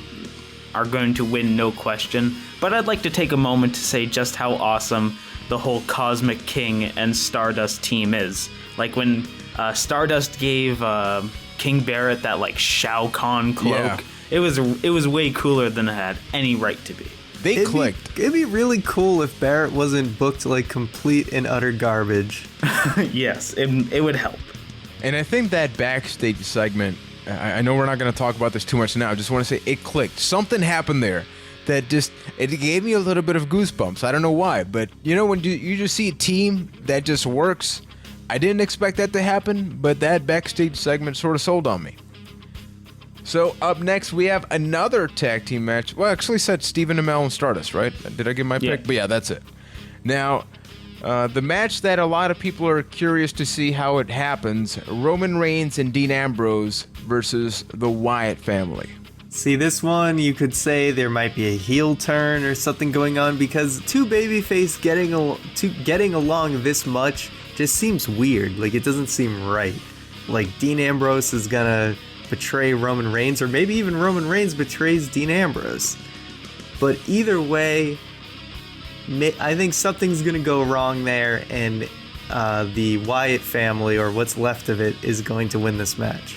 are going to win, no question. But I'd like to take a moment to say just how awesome the whole Cosmic King and Stardust team is. Like when Stardust gave King Barrett that like Shao Kahn cloak, yeah. it was way cooler than it had any right to be. They clicked. It'd be really cool if Barrett wasn't booked like complete and utter garbage. Yes, it would help. And I think that backstage segment, I know we're not going to talk about this too much now, I just want to say it clicked. Something happened there that it gave me a little bit of goosebumps. I don't know why, but when you just see a team that just works, I didn't expect that to happen, but that backstage segment sort of sold on me. So up next, we have another tag team match. Well, I actually said Stephen Amell and Stardust, right? Did I get my pick? But yeah, that's it. Now, the match that a lot of people are curious to see how it happens, Roman Reigns and Dean Ambrose versus the Wyatt family. See, this one, you could say there might be a heel turn or something going on, because two babyface getting along this much just seems weird. Like, it doesn't seem right. Like, Dean Ambrose is gonna betray Roman Reigns, or maybe even Roman Reigns betrays Dean Ambrose. But either way, I think something's gonna go wrong there, and the Wyatt family, or what's left of it, is going to win this match.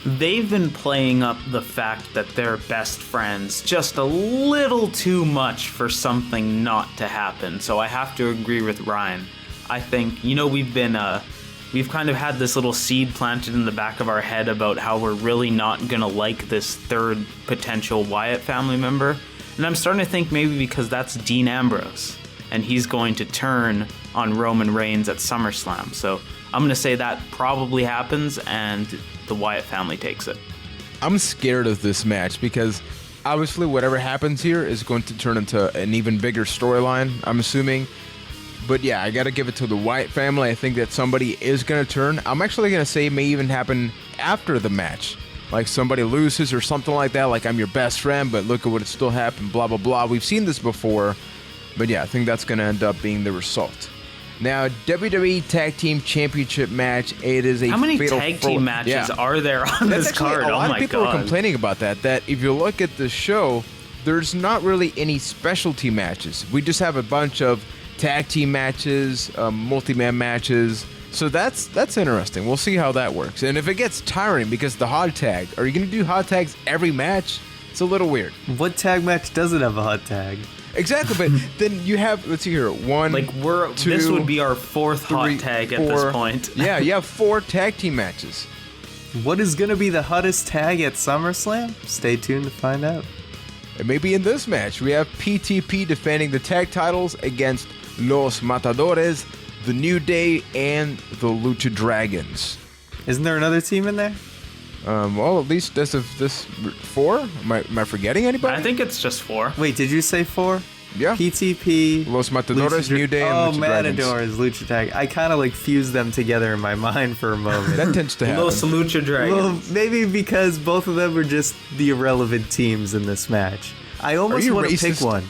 They've been playing up the fact that they're best friends just a little too much for something not to happen. So I have to agree with Ryan. I think, we've kind of had this little seed planted in the back of our head about how we're really not going to like this third potential Wyatt family member. And I'm starting to think maybe because that's Dean Ambrose, and he's going to turn on Roman Reigns at SummerSlam. So I'm going to say that probably happens, and the Wyatt family takes it. I'm scared of this match because obviously whatever happens here is going to turn into an even bigger storyline, I'm assuming. But yeah, I got to give it to the Wyatt family. I think that somebody is going to turn. I'm actually going to say it may even happen after the match. Like somebody loses or something like that. Like, I'm your best friend, but look at what still happened, blah, blah, blah. We've seen this before. But yeah, I think that's going to end up being the result. Now, WWE Tag Team Championship match. It is a How many fatal tag team matches are there on That's this actually, card? a lot Oh of my people god. are complaining about that. That if you look at the show, there's not really any specialty matches. We just have a bunch of tag team matches, multi-man matches. So that's interesting. We'll see how that works. And if it gets tiring because the hot tag, are you going to do hot tags every match? It's a little weird. What tag match doesn't have a hot tag? Exactly, but then you have, let's see here, one, Like two, this would be our fourth three, hot tag at four. this point. Yeah, you have 4 tag team matches. What is going to be the hottest tag at SummerSlam? Stay tuned to find out. And maybe in this match, we have PTP defending the tag titles against Los Matadores, the New Day, and the Lucha Dragons. Isn't there another team in there? Well, at least this 4. Am I forgetting anybody? I think it's just 4. Wait, did you say 4? Yeah. PTP, Los Matadores, Lucha New Day, and Lucha Dragons. Matadors, Lucha Tag. I kind of like fused them together in my mind for a moment. That tends to happen. Los Lucha Dragons. Well, maybe because both of them are just the irrelevant teams in this match. I almost you want to racist? pick one.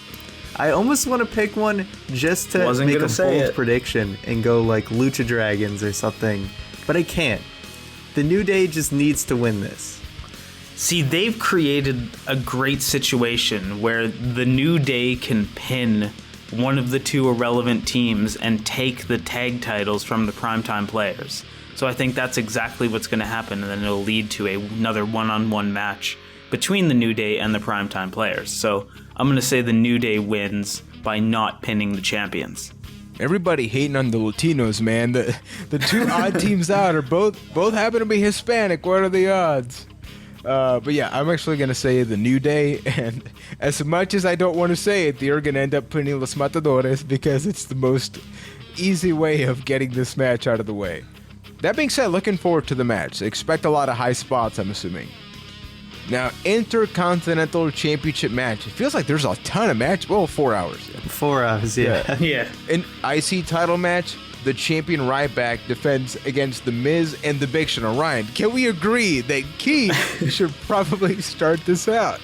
I almost want to pick one just to Wasn't make gonna a say bold it. prediction and go like Lucha Dragons or something, but I can't. The New Day just needs to win this. See, they've created a great situation where the New Day can pin one of the 2 irrelevant teams and take the tag titles from the primetime players. So I think that's exactly what's going to happen, and then it'll lead to another one-on-one match between the New Day and the primetime players. So I'm going to say the New Day wins by not pinning the champions. Everybody hating on the Latinos, man. The 2 odd teams out are both happen to be Hispanic. What are the odds? But yeah, I'm actually going to say the New Day, and as much as I don't want to say it, they're going to end up putting Los Matadores because it's the most easy way of getting this match out of the way. That being said, looking forward to the match. Expect a lot of high spots, I'm assuming. Now, Intercontinental Championship match. It feels like there's a ton of match. Well, 4 hours. 4 hours, yeah. Yeah. An IC title match. The champion Ryback defends against The Miz and The Big Show. Now, Ryan, can we agree that Keith should probably start this out?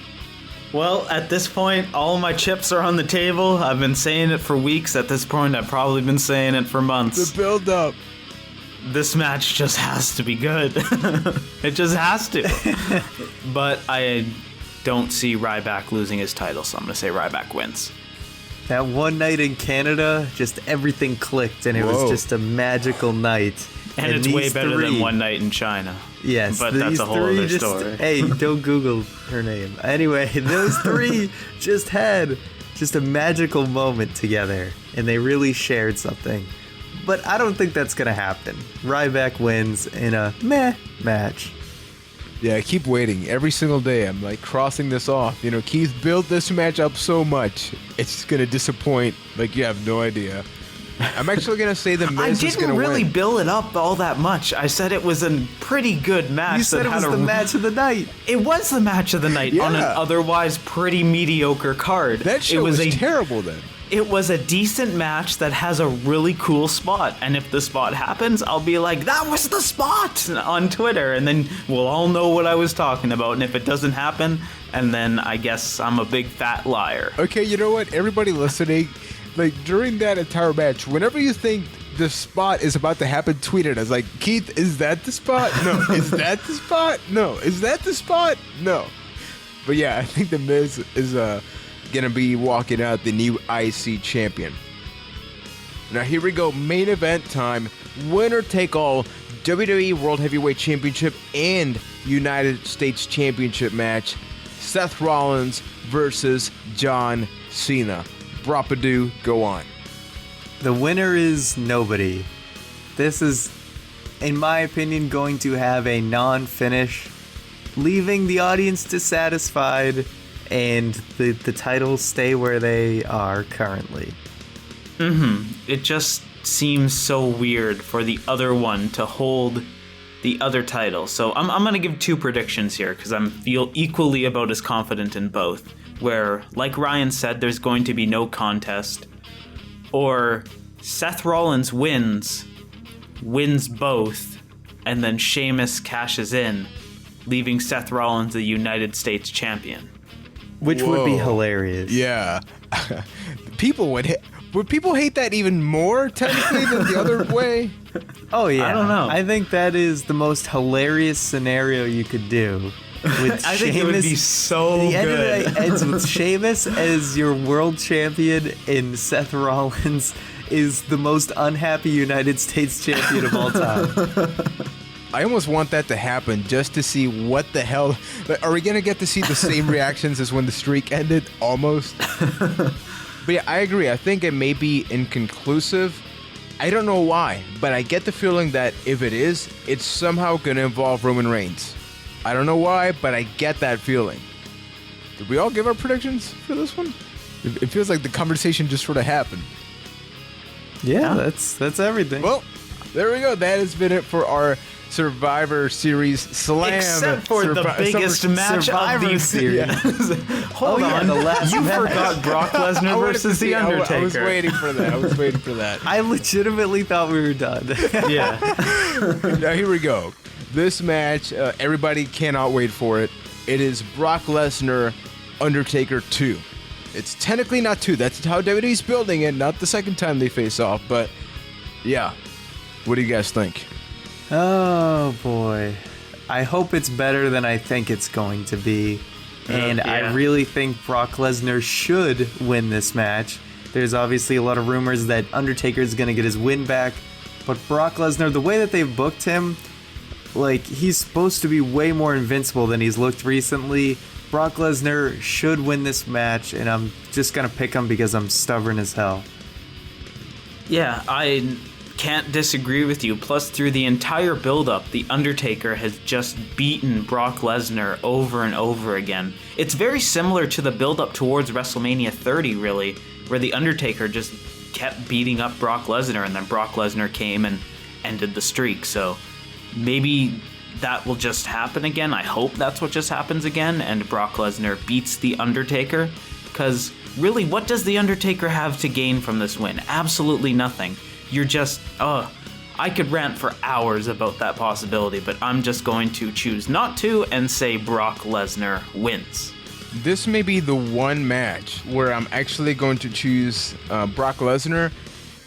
Well, at this point, all my chips are on the table. I've been saying it for weeks. At this point, I've probably been saying it for months. The build-up. This match just has to be good. It just has to. But I don't see Ryback losing his title, so I'm going to say Ryback wins. That one night in Canada, just everything clicked, and it Whoa. was just a magical night. And it's way these better than three- One Night in China. Yes, But that's these a whole three other just- story. Hey, don't Google her name. Anyway, those 3 just had just a magical moment together, and they really shared something. But I don't think that's gonna happen. Ryback wins in a meh match. Yeah, I keep waiting. Every single day, I'm like crossing this off. You know, Keith built this match up so much. It's going to disappoint. Like, you have no idea. I'm actually going to say The I Miz is going didn't to really win. build it up all that much. I said it was a pretty good match. You said that it was had the match of the night. It was the match of the night on an Yeah. otherwise pretty mediocre card. That show was terrible then. It was a decent match that has a really cool spot, and if the spot happens, I'll be like, that was the spot on Twitter, and then we'll all know what I was talking about, and if it doesn't happen, and then I guess I'm a big fat liar. Okay, you know what? Everybody listening, like during that entire match, whenever you think the spot is about to happen, tweet at us. Like, Keith, is that the spot? No. Is that the spot? No. Is that the spot? No. But yeah, I think The Miz is gonna be walking out the new IC champion. Now here we go, main event time. Winner take all WWE World Heavyweight Championship and United States Championship match. Seth Rollins versus John Cena. Brapadu, go on. The winner is nobody. This is, in my opinion, going to have a non-finish, leaving the audience dissatisfied, and the titles stay where they are currently. It just seems so weird for the other one to hold the other title. So I'm going to give 2 predictions here because I feel equally about as confident in both. Where, like Ryan said, there's going to be no contest. Or Seth Rollins wins both, and then Sheamus cashes in, leaving Seth Rollins the United States champion. Which would be hilarious. Yeah. Would people hate that even more technically than the other way? Oh yeah. I don't know. I think that is the most hilarious scenario you could do. With I think it would be so the end good. of the ends with Sheamus as your world champion and Seth Rollins is the most unhappy United States champion of all time. I almost want that to happen just to see what the hell. Are we going to get to see the same reactions as when the streak ended? Almost. But yeah, I agree. I think it may be inconclusive. I don't know why, but I get the feeling that if it is, it's somehow going to involve Roman Reigns. I don't know why, but I get that feeling. Did we all give our predictions for this one? It feels like the conversation just sort of happened. Yeah, that's everything. Well, there we go. That has been it for our Survivor Series Slam. Except for the biggest match of the series. Yeah. Hold on. the last You match. forgot Brock Lesnar versus The Undertaker. I was waiting for that. I legitimately thought we were done. Yeah. Now here we go. This match, everybody cannot wait for it. It is Brock Lesnar, Undertaker 2. It's technically not 2. That's how WWE's building it, not the second time they face off. But, yeah. What do you guys think? Oh, boy. I hope it's better than I think it's going to be. And yeah. I really think Brock Lesnar should win this match. There's obviously a lot of rumors that Undertaker is going to get his win back. But Brock Lesnar, the way that they've booked him, like, he's supposed to be way more invincible than he's looked recently. Brock Lesnar should win this match, and I'm just going to pick him because I'm stubborn as hell. Yeah, I can't disagree with you. Plus, through the entire build-up, The Undertaker has just beaten Brock Lesnar over and over again. It's very similar to the build-up towards WrestleMania 30, really, where The Undertaker just kept beating up Brock Lesnar, and then Brock Lesnar came and ended the streak. So maybe that will just happen again. I hope that's what just happens again, and Brock Lesnar beats The Undertaker. Because really, what does The Undertaker have to gain from this win? Absolutely nothing. You're just, I could rant for hours about that possibility, but I'm just going to choose not to and say Brock Lesnar wins. This may be the one match where I'm actually going to choose Brock Lesnar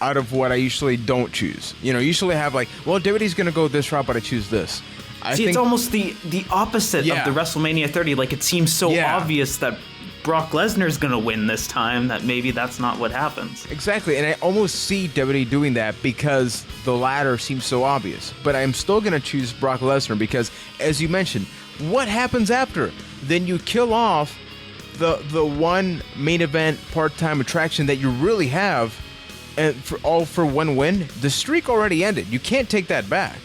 out of what I usually don't choose. You know, usually I have like, well, WWE's going to go this route, but I choose this. I think it's almost the opposite of the WrestleMania 30. Like, it seems so obvious that Brock Lesnar's going to win this time that maybe that's not what happens. Exactly, and I almost see WWE doing that because the latter seems so obvious. But I'm still going to choose Brock Lesnar because, as you mentioned, what happens after? Then you kill off the one main event part-time attraction that you really have, and for one win. The streak already ended. You can't take that back.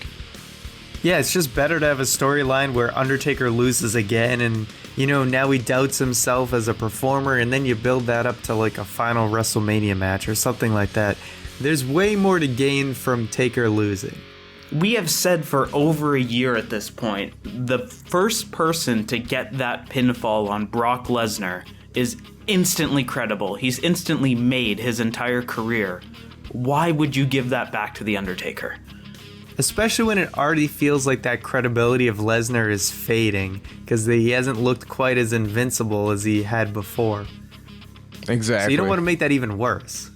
Yeah, it's just better to have a storyline where Undertaker loses again and, you know, now he doubts himself as a performer, and then you build that up to like a final WrestleMania match or something like that. There's way more to gain from Taker losing. We have said for over a year at this point, the first person to get that pinfall on Brock Lesnar is instantly credible. He's instantly made his entire career. Why would you give that back to The Undertaker? Especially when it already feels like that credibility of Lesnar is fading, because he hasn't looked quite as invincible as he had before. Exactly. So you don't want to make that even worse.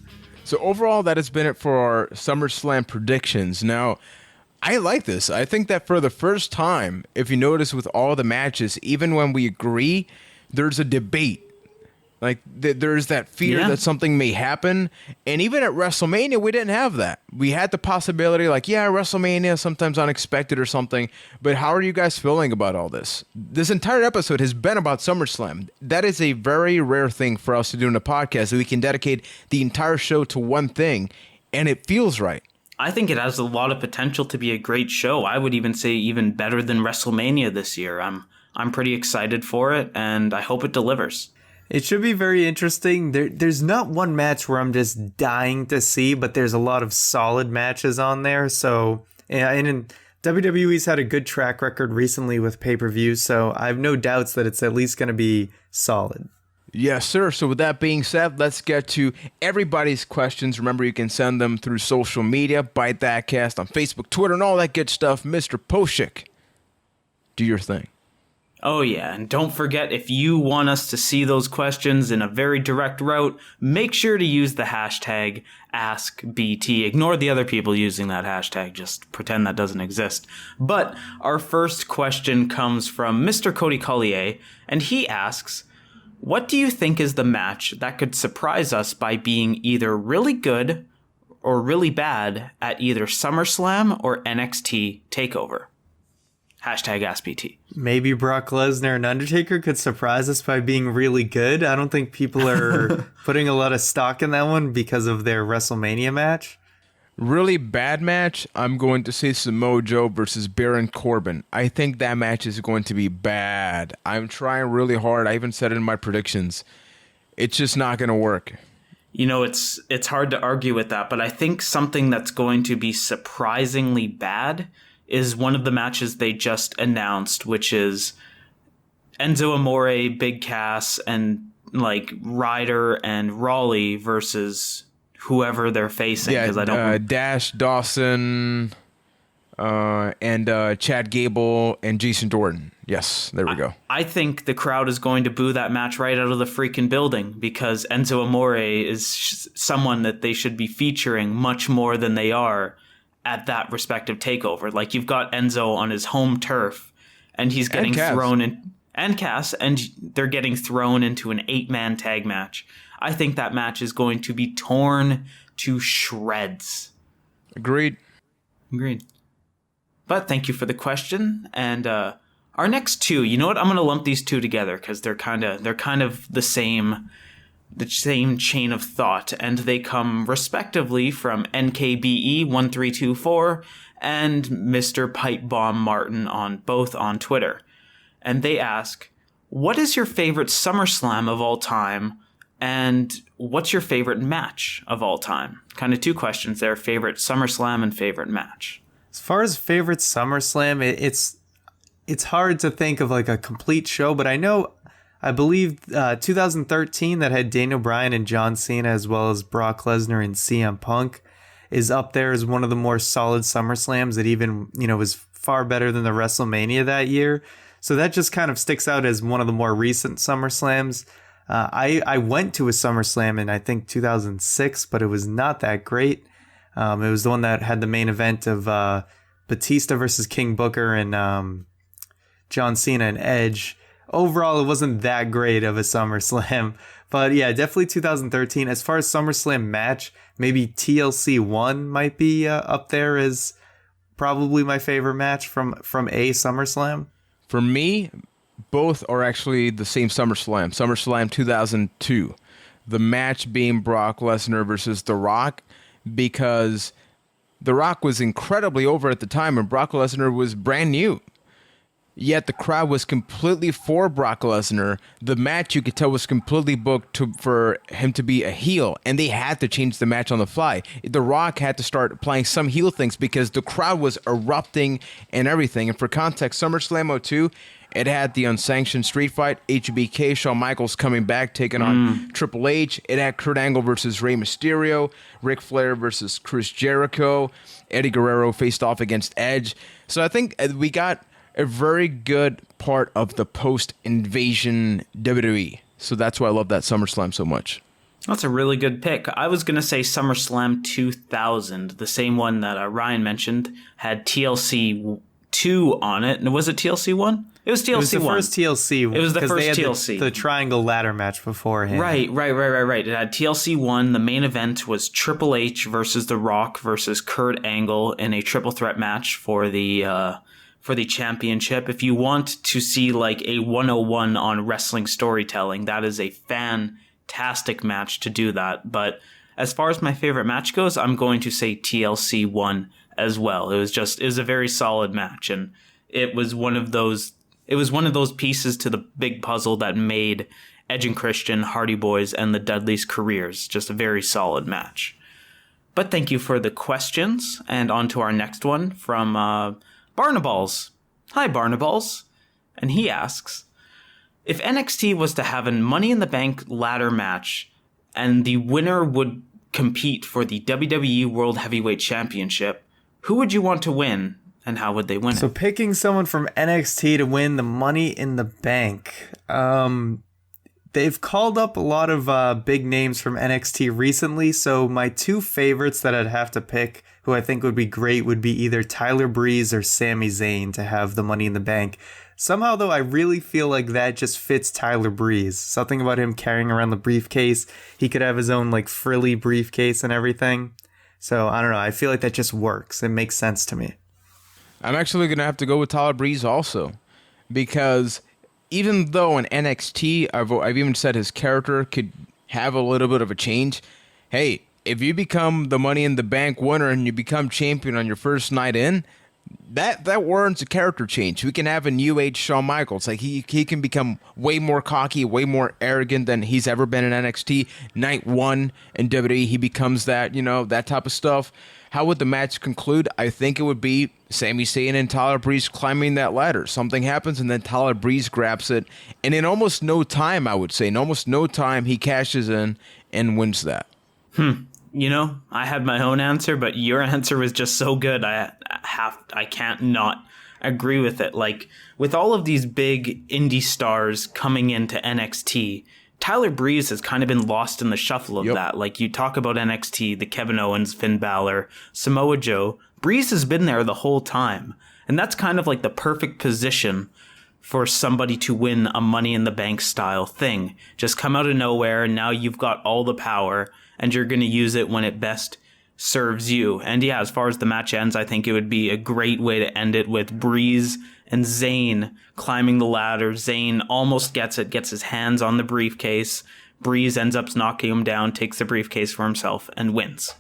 So overall, that has been it for our SummerSlam predictions. Now, I like this. I think that for the first time, if you notice with all the matches, even when we agree, there's a debate. Like, there's that fear that something may happen. And even at WrestleMania, we didn't have that. We had the possibility, like, yeah, WrestleMania, sometimes unexpected or something. But how are you guys feeling about all this? This entire episode has been about SummerSlam. That is a very rare thing for us to do in a podcast. We can dedicate the entire show to one thing, and it feels right. I think it has a lot of potential to be a great show. I would even say even better than WrestleMania this year. I'm pretty excited for it, and I hope it delivers. It should be very interesting. There's not one match where I'm just dying to see, but there's a lot of solid matches on there. So, and WWE's had a good track record recently with pay-per-views, so I have no doubts that it's at least going to be solid. Yes, sir. So with that being said, let's get to everybody's questions. Remember, you can send them through social media, Byte That Cast on Facebook, Twitter, and all that good stuff. Mr. Poshik, do your thing. Oh, yeah, and don't forget, if you want us to see those questions in a very direct route, make sure to use the hashtag AskBT. Ignore the other people using that hashtag. Just pretend that doesn't exist. But our first question comes from Mr. Cody Collier, and he asks, what do you think is the match that could surprise us by being either really good or really bad at either SummerSlam or NXT TakeOver? Hashtag AskBT. Maybe Brock Lesnar and Undertaker could surprise us by being really good. I don't think people are putting a lot of stock in that one because of their WrestleMania match. Really bad match, I'm going to say Samoa Joe versus Baron Corbin. I think that match is going to be bad. I'm trying really hard. I even said it in my predictions. It's just not going to work. You know, it's hard to argue with that, but I think something that's going to be surprisingly bad is one of the matches they just announced, which is Enzo Amore, Big Cass, and like Ryder and Raleigh versus whoever they're facing. Yeah, I don't Dash Dawson and Chad Gable and Jason Jordan. Yes, there we go. I think the crowd is going to boo that match right out of the freaking building because Enzo Amore is someone that they should be featuring much more than they are at that respective takeover. Like, you've got Enzo on his home turf, and he's getting thrown in, and Cass, and they're getting thrown into an 8-man tag match. I think that match is going to be torn to shreds. Agreed. But thank you for the question. And our next two, you know what? I'm going to lump these two together because they're kind of the same chain of thought, and they come respectively from NKBE1324 and Mr. Pipe Bomb Martin on Twitter. And they ask, what is your favorite SummerSlam of all time, and what's your favorite match of all time? Kind of two questions there, favorite SummerSlam and favorite match. As far as favorite SummerSlam, it's hard to think of like a complete show, but I believe 2013 that had Daniel Bryan and John Cena as well as Brock Lesnar and CM Punk is up there as one of the more solid SummerSlams that even, was far better than the WrestleMania that year. So that just kind of sticks out as one of the more recent SummerSlams. I went to a SummerSlam in, I think, 2006, but it was not that great. It was the one that had the main event of Batista versus King Booker and John Cena and Edge. Overall, it wasn't that great of a SummerSlam. But yeah, definitely 2013. As far as SummerSlam match, maybe TLC 1 might be up there as probably my favorite match from a SummerSlam. For me, both are actually the same SummerSlam. SummerSlam 2002. The match being Brock Lesnar versus The Rock, because The Rock was incredibly over at the time and Brock Lesnar was brand new. Yet the crowd was completely for Brock Lesnar. The match, you could tell, was completely booked for him to be a heel, and they had to change the match on the fly. The Rock had to start applying some heel things because the crowd was erupting and everything. And for context, SummerSlam 02, it had the unsanctioned street fight, HBK, Shawn Michaels coming back, taking on Triple H. It had Kurt Angle versus Rey Mysterio, Ric Flair versus Chris Jericho, Eddie Guerrero faced off against Edge. So I think we got a very good part of the post-invasion WWE. So that's why I love that SummerSlam so much. That's a really good pick. I was going to say SummerSlam 2000, the same one that Ryan mentioned, had TLC 2 on it. And was it TLC 1? It was TLC 1. It was the first TLC. It was the first they had TLC. The triangle ladder match beforehand. Right. It had TLC 1. The main event was Triple H versus The Rock versus Kurt Angle in a triple threat match for the championship. If you want to see like a 101 on wrestling storytelling, that is a fantastic match to do that. But as far as my favorite match goes, I'm going to say TLC 1 as well. It was a very solid match, and it was one of those pieces to the big puzzle that made Edge and Christian, Hardy Boys, and the Dudleys' careers just a very solid match. But thank you for the questions, and on to our next one from Barnaballs. Hi, Barnaballs. And he asks, If NXT was to have a Money in the Bank ladder match and the winner would compete for the WWE World Heavyweight Championship, who would you want to win and how would they win So it? picking someone from NXT to win the Money in the Bank. They've called up a lot of big names from NXT recently, so my two favorites that I'd have to pick, who I think would be great, would be either Tyler Breeze or Sami Zayn to have the Money in the Bank. Somehow, though, I really feel like that just fits Tyler Breeze. Something about him carrying around the briefcase. He could have his own, like, frilly briefcase and everything. So, I don't know. I feel like that just works. It makes sense to me. I'm actually going to have to go with Tyler Breeze also, because even though in NXT, I've even said his character could have a little bit of a change. Hey, if you become the Money in the Bank winner and you become champion on your first night in, that warrants a character change. We can have a new age Shawn Michaels. Like he can become way more cocky, way more arrogant than he's ever been in NXT. Night one in WWE, he becomes that, that type of stuff. How would the match conclude? I think it would be Sami Zayn and Tyler Breeze climbing that ladder. Something happens, and then Tyler Breeze grabs it. And in almost no time, I would say, he cashes in and wins that. I had my own answer, but your answer was just so good. I can't not agree with it. Like, with all of these big indie stars coming into NXT, Tyler Breeze has kind of been lost in the shuffle of that. Like, you talk about NXT, the Kevin Owens, Finn Balor, Samoa Joe. Breeze has been there the whole time. And that's kind of like the perfect position for somebody to win a Money in the Bank style thing. Just come out of nowhere, and now you've got all the power, and you're going to use it when it best serves you. And yeah, as far as the match ends, I think it would be a great way to end it with Breeze and Zayn climbing the ladder. Zayn almost gets his hands on the briefcase. Breeze ends up knocking him down, takes the briefcase for himself, and wins.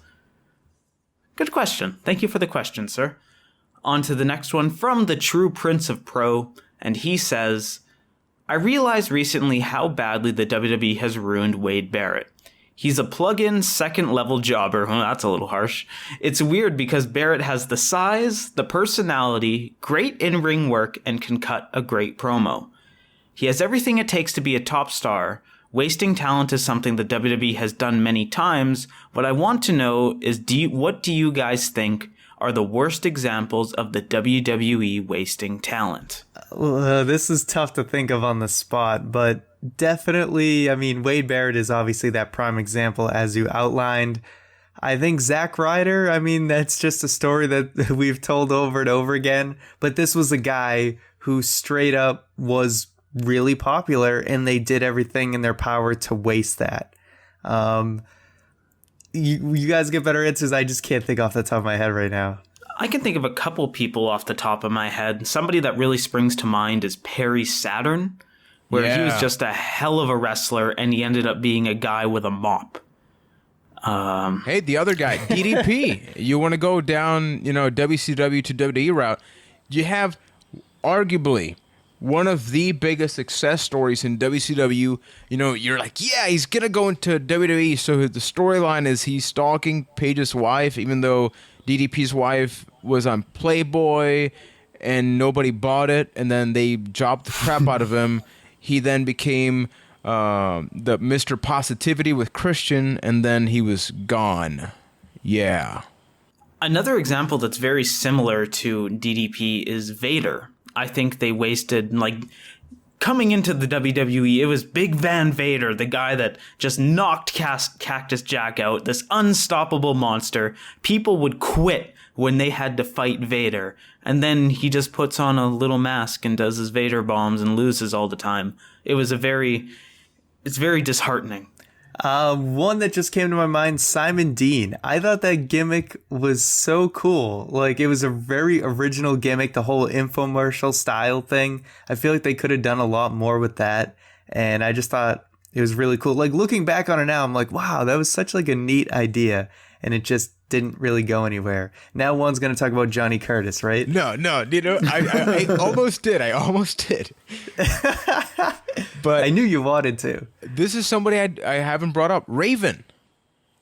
Good question. Thank you for the question, sir. On to the next one from the True Prince of Pro, and he says, I realized recently how badly the WWE has ruined Wade Barrett. He's a plug-in second-level jobber. Well, that's a little harsh. It's weird because Barrett has the size, the personality, great in-ring work, and can cut a great promo. He has everything it takes to be a top star. Wasting talent is something the WWE has done many times. What I want to know is, what do you guys think are the worst examples of the WWE wasting talent? This is tough to think of on the spot, but definitely, Wade Barrett is obviously that prime example as you outlined. I think Zack Ryder, that's just a story that we've told over and over again, but this was a guy who straight up was really popular and they did everything in their power to waste that. You guys get better answers. I just can't think off the top of my head right now. I can think of a couple people off the top of my head. Somebody that really springs to mind is Perry Saturn, where he was just a hell of a wrestler and he ended up being a guy with a mop. Hey, the other guy, DDP. You want to go down, WCW to WWE route. You have arguably one of the biggest success stories in WCW. You're like, yeah, he's going to go into WWE. So the storyline is he's stalking Paige's wife, even though DDP's wife was on Playboy and nobody bought it. And then they jobbed the crap out of him. He then became the Mr. Positivity with Christian, and then he was gone. Yeah. Another example that's very similar to DDP is Vader. I think they wasted, coming into the WWE, it was Big Van Vader, the guy that just knocked Cactus Jack out, this unstoppable monster. People would quit when they had to fight Vader. And then he just puts on a little mask and does his Vader bombs and loses all the time. It's very disheartening. One that just came to my mind, Simon Dean. I thought that gimmick was so cool. It was a very original gimmick, the whole infomercial style thing. I feel like they could have done a lot more with that. And I just thought it was really cool. Looking back on it now, I'm like, wow, that was such a neat idea. And it just didn't really go anywhere. Now one's going to talk about Johnny Curtis, right? No, I almost did. But I knew you wanted to. This is somebody I haven't brought up. Raven.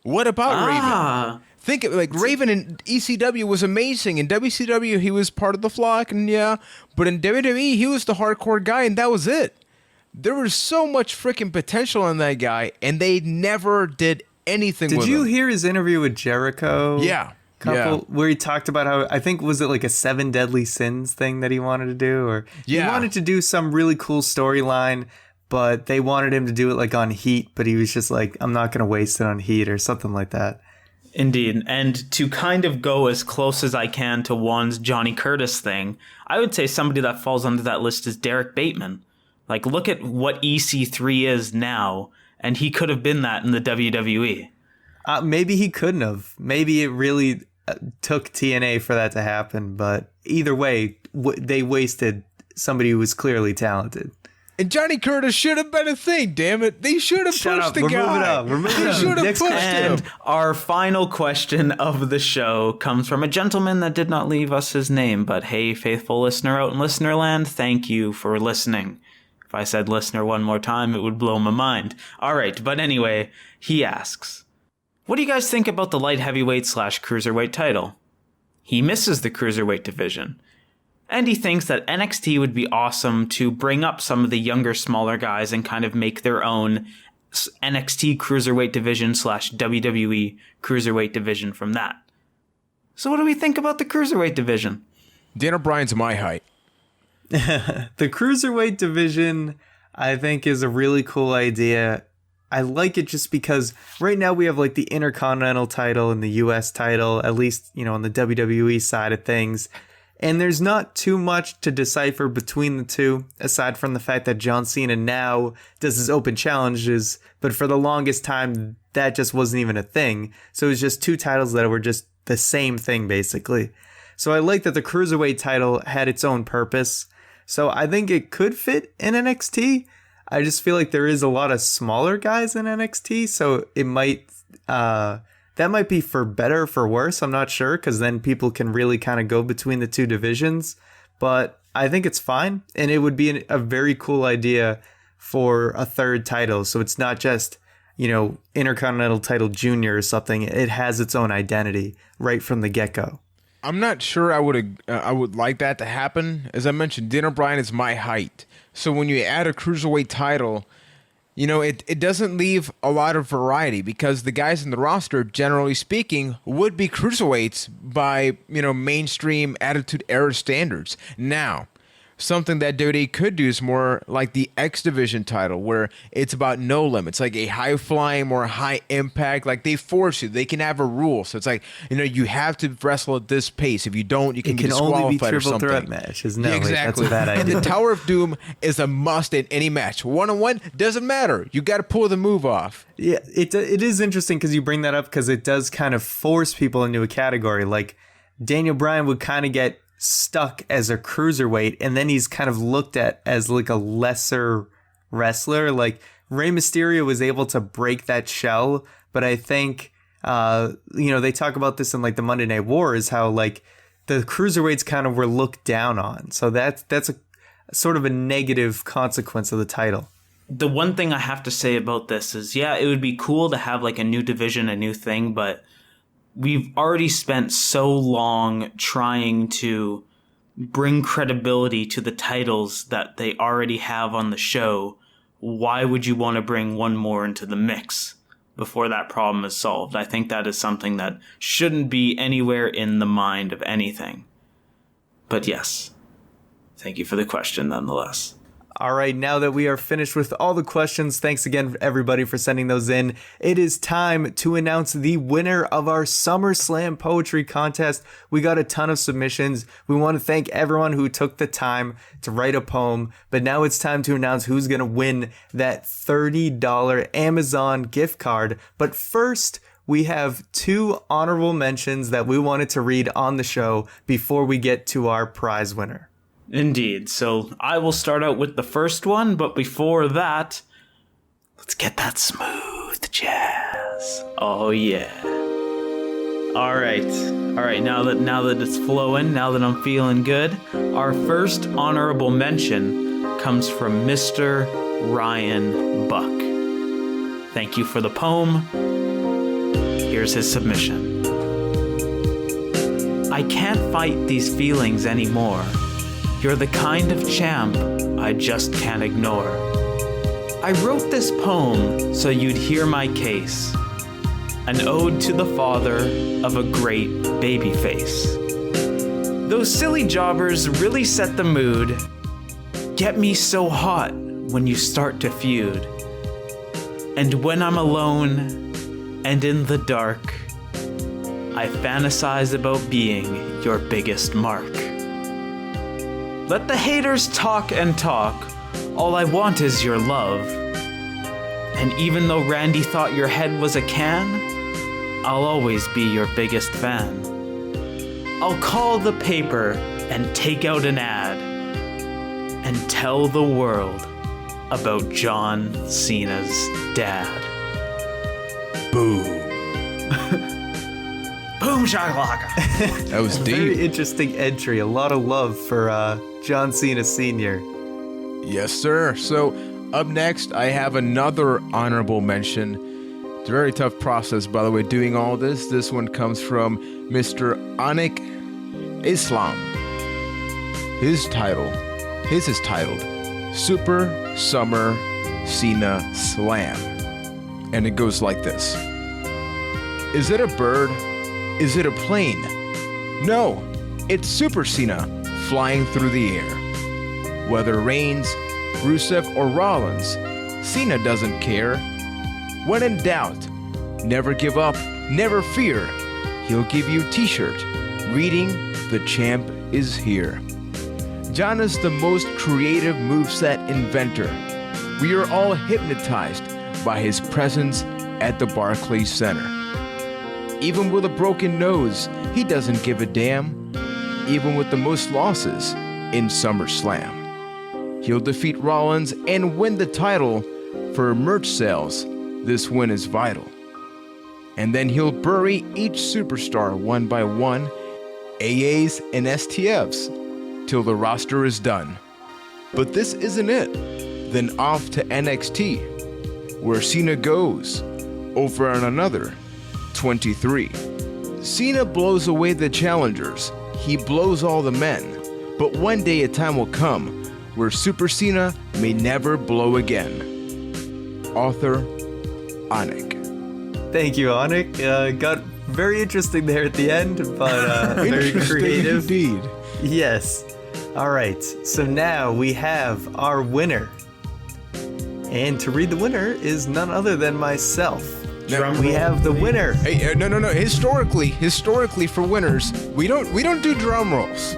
What about Raven? Think of Raven in ECW was amazing. In WCW, he was part of the flock, and but in WWE, he was the hardcore guy, and that was it. there was so much freaking potential in that guy, and they never did anything with him. Did you hear his interview with Jericho? Yeah. Where he talked about how, I think, was it like a 7 deadly sins thing that he wanted to do? Or he wanted to do some really cool storyline, but they wanted him to do it like on Heat, but he was just like, I'm not going to waste it on Heat or something like that. Indeed. And to kind of go as close as I can to Juan's Johnny Curtis thing, I would say somebody that falls under that list is Derek Bateman. Like, look at what EC3 is now, and he could have been that in the WWE. Maybe he couldn't have. Maybe it really took TNA for that to happen, but either way, they wasted somebody who was clearly talented. And Johnny Curtis should have been a thing, damn it. They should have pushed the guy. We're moving up. Should have pushed him. And our final question of the show comes from a gentleman that did not leave us his name, but hey, faithful listener out in Listenerland, thank you for listening. If I said listener one more time, it would blow my mind. All right, but anyway, he asks, what do you guys think about the light heavyweight / cruiserweight title? He misses the cruiserweight division. And he thinks that NXT would be awesome to bring up some of the younger, smaller guys and kind of make their own NXT cruiserweight division / WWE cruiserweight division from that. So what do we think about the cruiserweight division? Daniel Bryan's my height. The cruiserweight division, I think, is a really cool idea. I like it just because right now we have like the Intercontinental title and the US title, at least, on the WWE side of things. And there's not too much to decipher between the two, aside from the fact that John Cena now does his open challenges, but for the longest time, that just wasn't even a thing. So it was just two titles that were just the same thing, basically. So I like that the Cruiserweight title had its own purpose. So I think it could fit in NXT. I just feel like there is a lot of smaller guys in NXT, so it might... that might be for better or for worse. I'm not sure, because then people can really kind of go between the two divisions. But I think it's fine. And it would be a very cool idea for a third title. So it's not just, Intercontinental title junior or something. It has its own identity right from the get-go. I'm not sure I would like that to happen. As I mentioned, Daniel Bryan is my height. So when you add a cruiserweight title... it doesn't leave a lot of variety because the guys in the roster, generally speaking, would be cruiserweights by, mainstream Attitude Era standards. Now, something that WWE could do is more like the X Division title, where it's about no limits, like a high-flying, more high-impact, like they force you. They can have a rule. So it's like, you have to wrestle at this pace. If you don't, you can get disqualified or something. It can only be triple threat matches. No, exactly. That's a bad idea. And the Tower of Doom is a must in any match. One-on-one, doesn't matter. You got to pull the move off. Yeah, it is interesting because you bring that up because it does kind of force people into a category. Like, Daniel Bryan would kind of get stuck as a cruiserweight, and then he's kind of looked at as like a lesser wrestler. Like, Rey Mysterio was able to break that shell, but I think they talk about this in like the Monday Night War, is how like the cruiserweights kind of were looked down on. So that's a sort of a negative consequence of the title. The one thing I have to say about this is, yeah, it would be cool to have like a new division, a new thing, but we've already spent so long trying to bring credibility to the titles that they already have on the show. Why would you want to bring one more into the mix before that problem is solved? I think that is something that shouldn't be anywhere in the mind of anything. But yes, thank you for the question nonetheless. All right, now that we are finished with all the questions, thanks again everybody for sending those in. It is time to announce the winner of our SummerSlam Poetry contest. We got a ton of submissions. We want to thank everyone who took the time to write a poem, but now it's time to announce who's going to win that $30 Amazon gift card. But first, we have two honorable mentions that we wanted to read on the show before we get to our prize winner. Indeed. So I will start out with the first one, but before that, let's get that smooth jazz. Oh yeah. All right. Now that it's flowing, now that I'm feeling good, our first honorable mention comes from Mr. Ryan Buck. Thank you for the poem. Here's his submission. I can't fight these feelings anymore. You're the kind of champ I just can't ignore. I wrote this poem so you'd hear my case. An ode to the father of a great baby face. Those silly jobbers really set the mood. Get me so hot when you start to feud. And when I'm alone and in the dark, I fantasize about being your biggest mark. Let the haters talk and talk, all I want is your love. And even though Randy thought your head was a can, I'll always be your biggest fan. I'll call the paper and take out an ad and tell the world about John Cena's dad. Boom. Boom shakalaka. That was deep. Very interesting entry. A lot of love for John Cena Sr. Yes, sir. So up next, I have another honorable mention. It's a very tough process, by the way, doing all this. This one comes from Mr. Anik Islam. His is titled Super Summer Cena Slam. And it goes like this. Is it a bird? Is it a plane? No, it's Super Cena flying through the air. Whether Reigns, Rusev, or Rollins, Cena doesn't care. When in doubt, never give up, never fear. He'll give you a t-shirt reading, "The champ is here." John is the most creative moveset inventor. We are all hypnotized by his presence at the Barclays Center. Even with a broken nose, he doesn't give a damn. Even with the most losses in SummerSlam. He'll defeat Rollins and win the title. For merch sales, this win is vital. And then he'll bury each superstar one by one, AAs and STFs, till the roster is done. But this isn't it. Then off to NXT, where Cena goes, over on another 23. Cena blows away the challengers. He blows all the men. But one day a time will come where Super Cena may never blow again. Author Anik. Thank you, Anik. Got very interesting there at the end, but very creative. Indeed. Yes. All right. So now we have our winner. And to read the winner is none other than myself. We have the winner. Hey, no. Historically, for winners, we don't do drum rolls.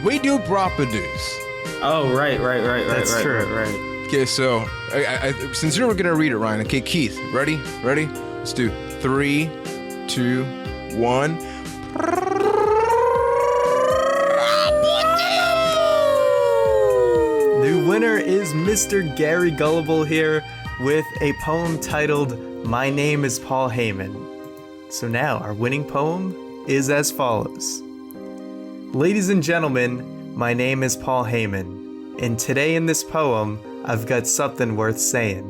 We do propadoos. Oh, right. That's true. Right. Okay, so I since you were gonna read it, Ryan. Okay, Keith, ready? Let's do 3, 2, 1. The winner is Mr. Gary Gullible here with a poem titled My Name is Paul Heyman. So now our winning poem is as follows. Ladies and gentlemen, my name is Paul Heyman, and today in this poem, I've got something worth saying.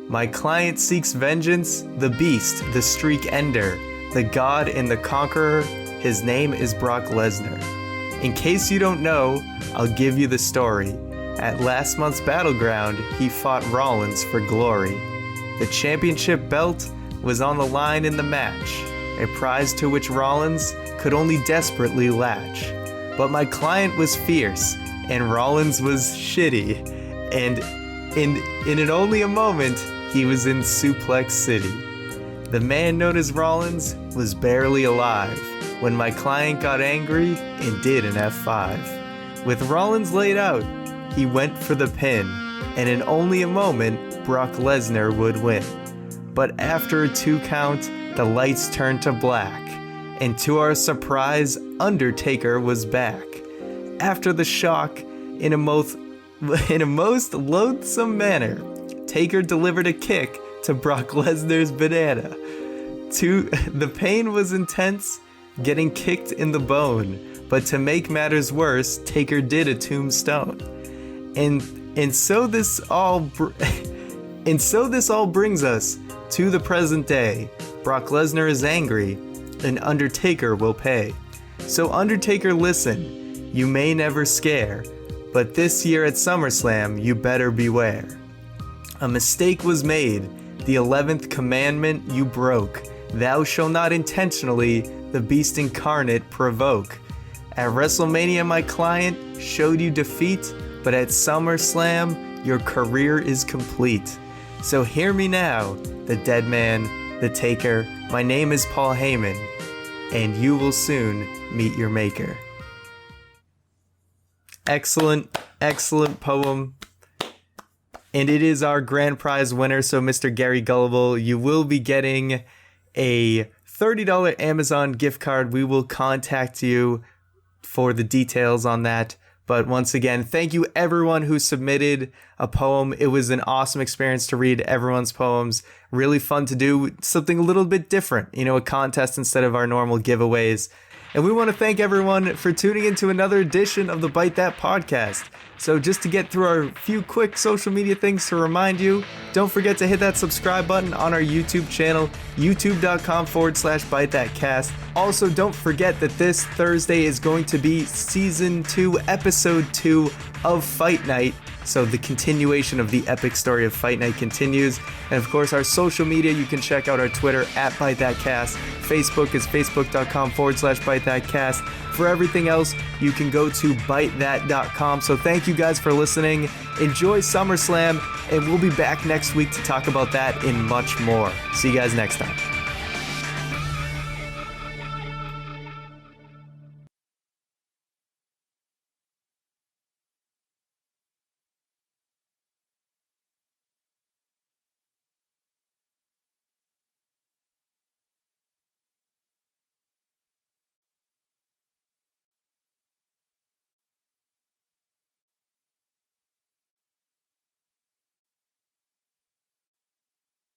My client seeks vengeance, the beast, the streak ender, the god and the conqueror. His name is Brock Lesnar. In case you don't know, I'll give you the story. At last month's Battleground, he fought Rollins for glory. The championship belt was on the line in the match, a prize to which Rollins could only desperately latch. But my client was fierce, and Rollins was shitty, and in only a moment, he was in Suplex City. The man known as Rollins was barely alive when my client got angry and did an F5. With Rollins laid out, he went for the pin, and in only a moment, Brock Lesnar would win. But after a 2 count, the lights turned to black, and to our surprise, Undertaker was back. After the shock, in a most loathsome manner, Taker delivered a kick to Brock Lesnar's banana. The pain was intense, getting kicked in the bone, but to make matters worse, Taker did a tombstone. And so this all brings us to the present day. Brock Lesnar is angry, and Undertaker will pay. So Undertaker, listen, you may never scare, but this year at SummerSlam, you better beware. A mistake was made. The 11th commandment you broke. Thou shalt not intentionally the beast incarnate provoke. At WrestleMania, my client showed you defeat, but at SummerSlam, your career is complete. So hear me now, the dead man, the taker. My name is Paul Heyman, and you will soon meet your maker. Excellent, excellent poem. And it is our grand prize winner. So Mr. Gary Gullible, you will be getting a $30 Amazon gift card. We will contact you for the details on that. But once again, thank you everyone who submitted a poem. It was an awesome experience to read everyone's poems. Really fun to do something a little bit different, a contest instead of our normal giveaways. And we want to thank everyone for tuning into another edition of the Byte That podcast. So just to get through our few quick social media things to remind you, don't forget to hit that subscribe button on our YouTube channel, youtube.com/ByteThatCast. Also, don't forget that this Thursday is going to be Season 2, Episode 2 of Fight Night. So the continuation of the epic story of Fight Night continues. And of course, our social media, you can check out our Twitter at ByteThatCast. Facebook is facebook.com/ByteThatCast. For everything else, you can go to ByteThat.com. So thank you guys for listening. Enjoy SummerSlam, and we'll be back next week to talk about that and much more. See you guys next time.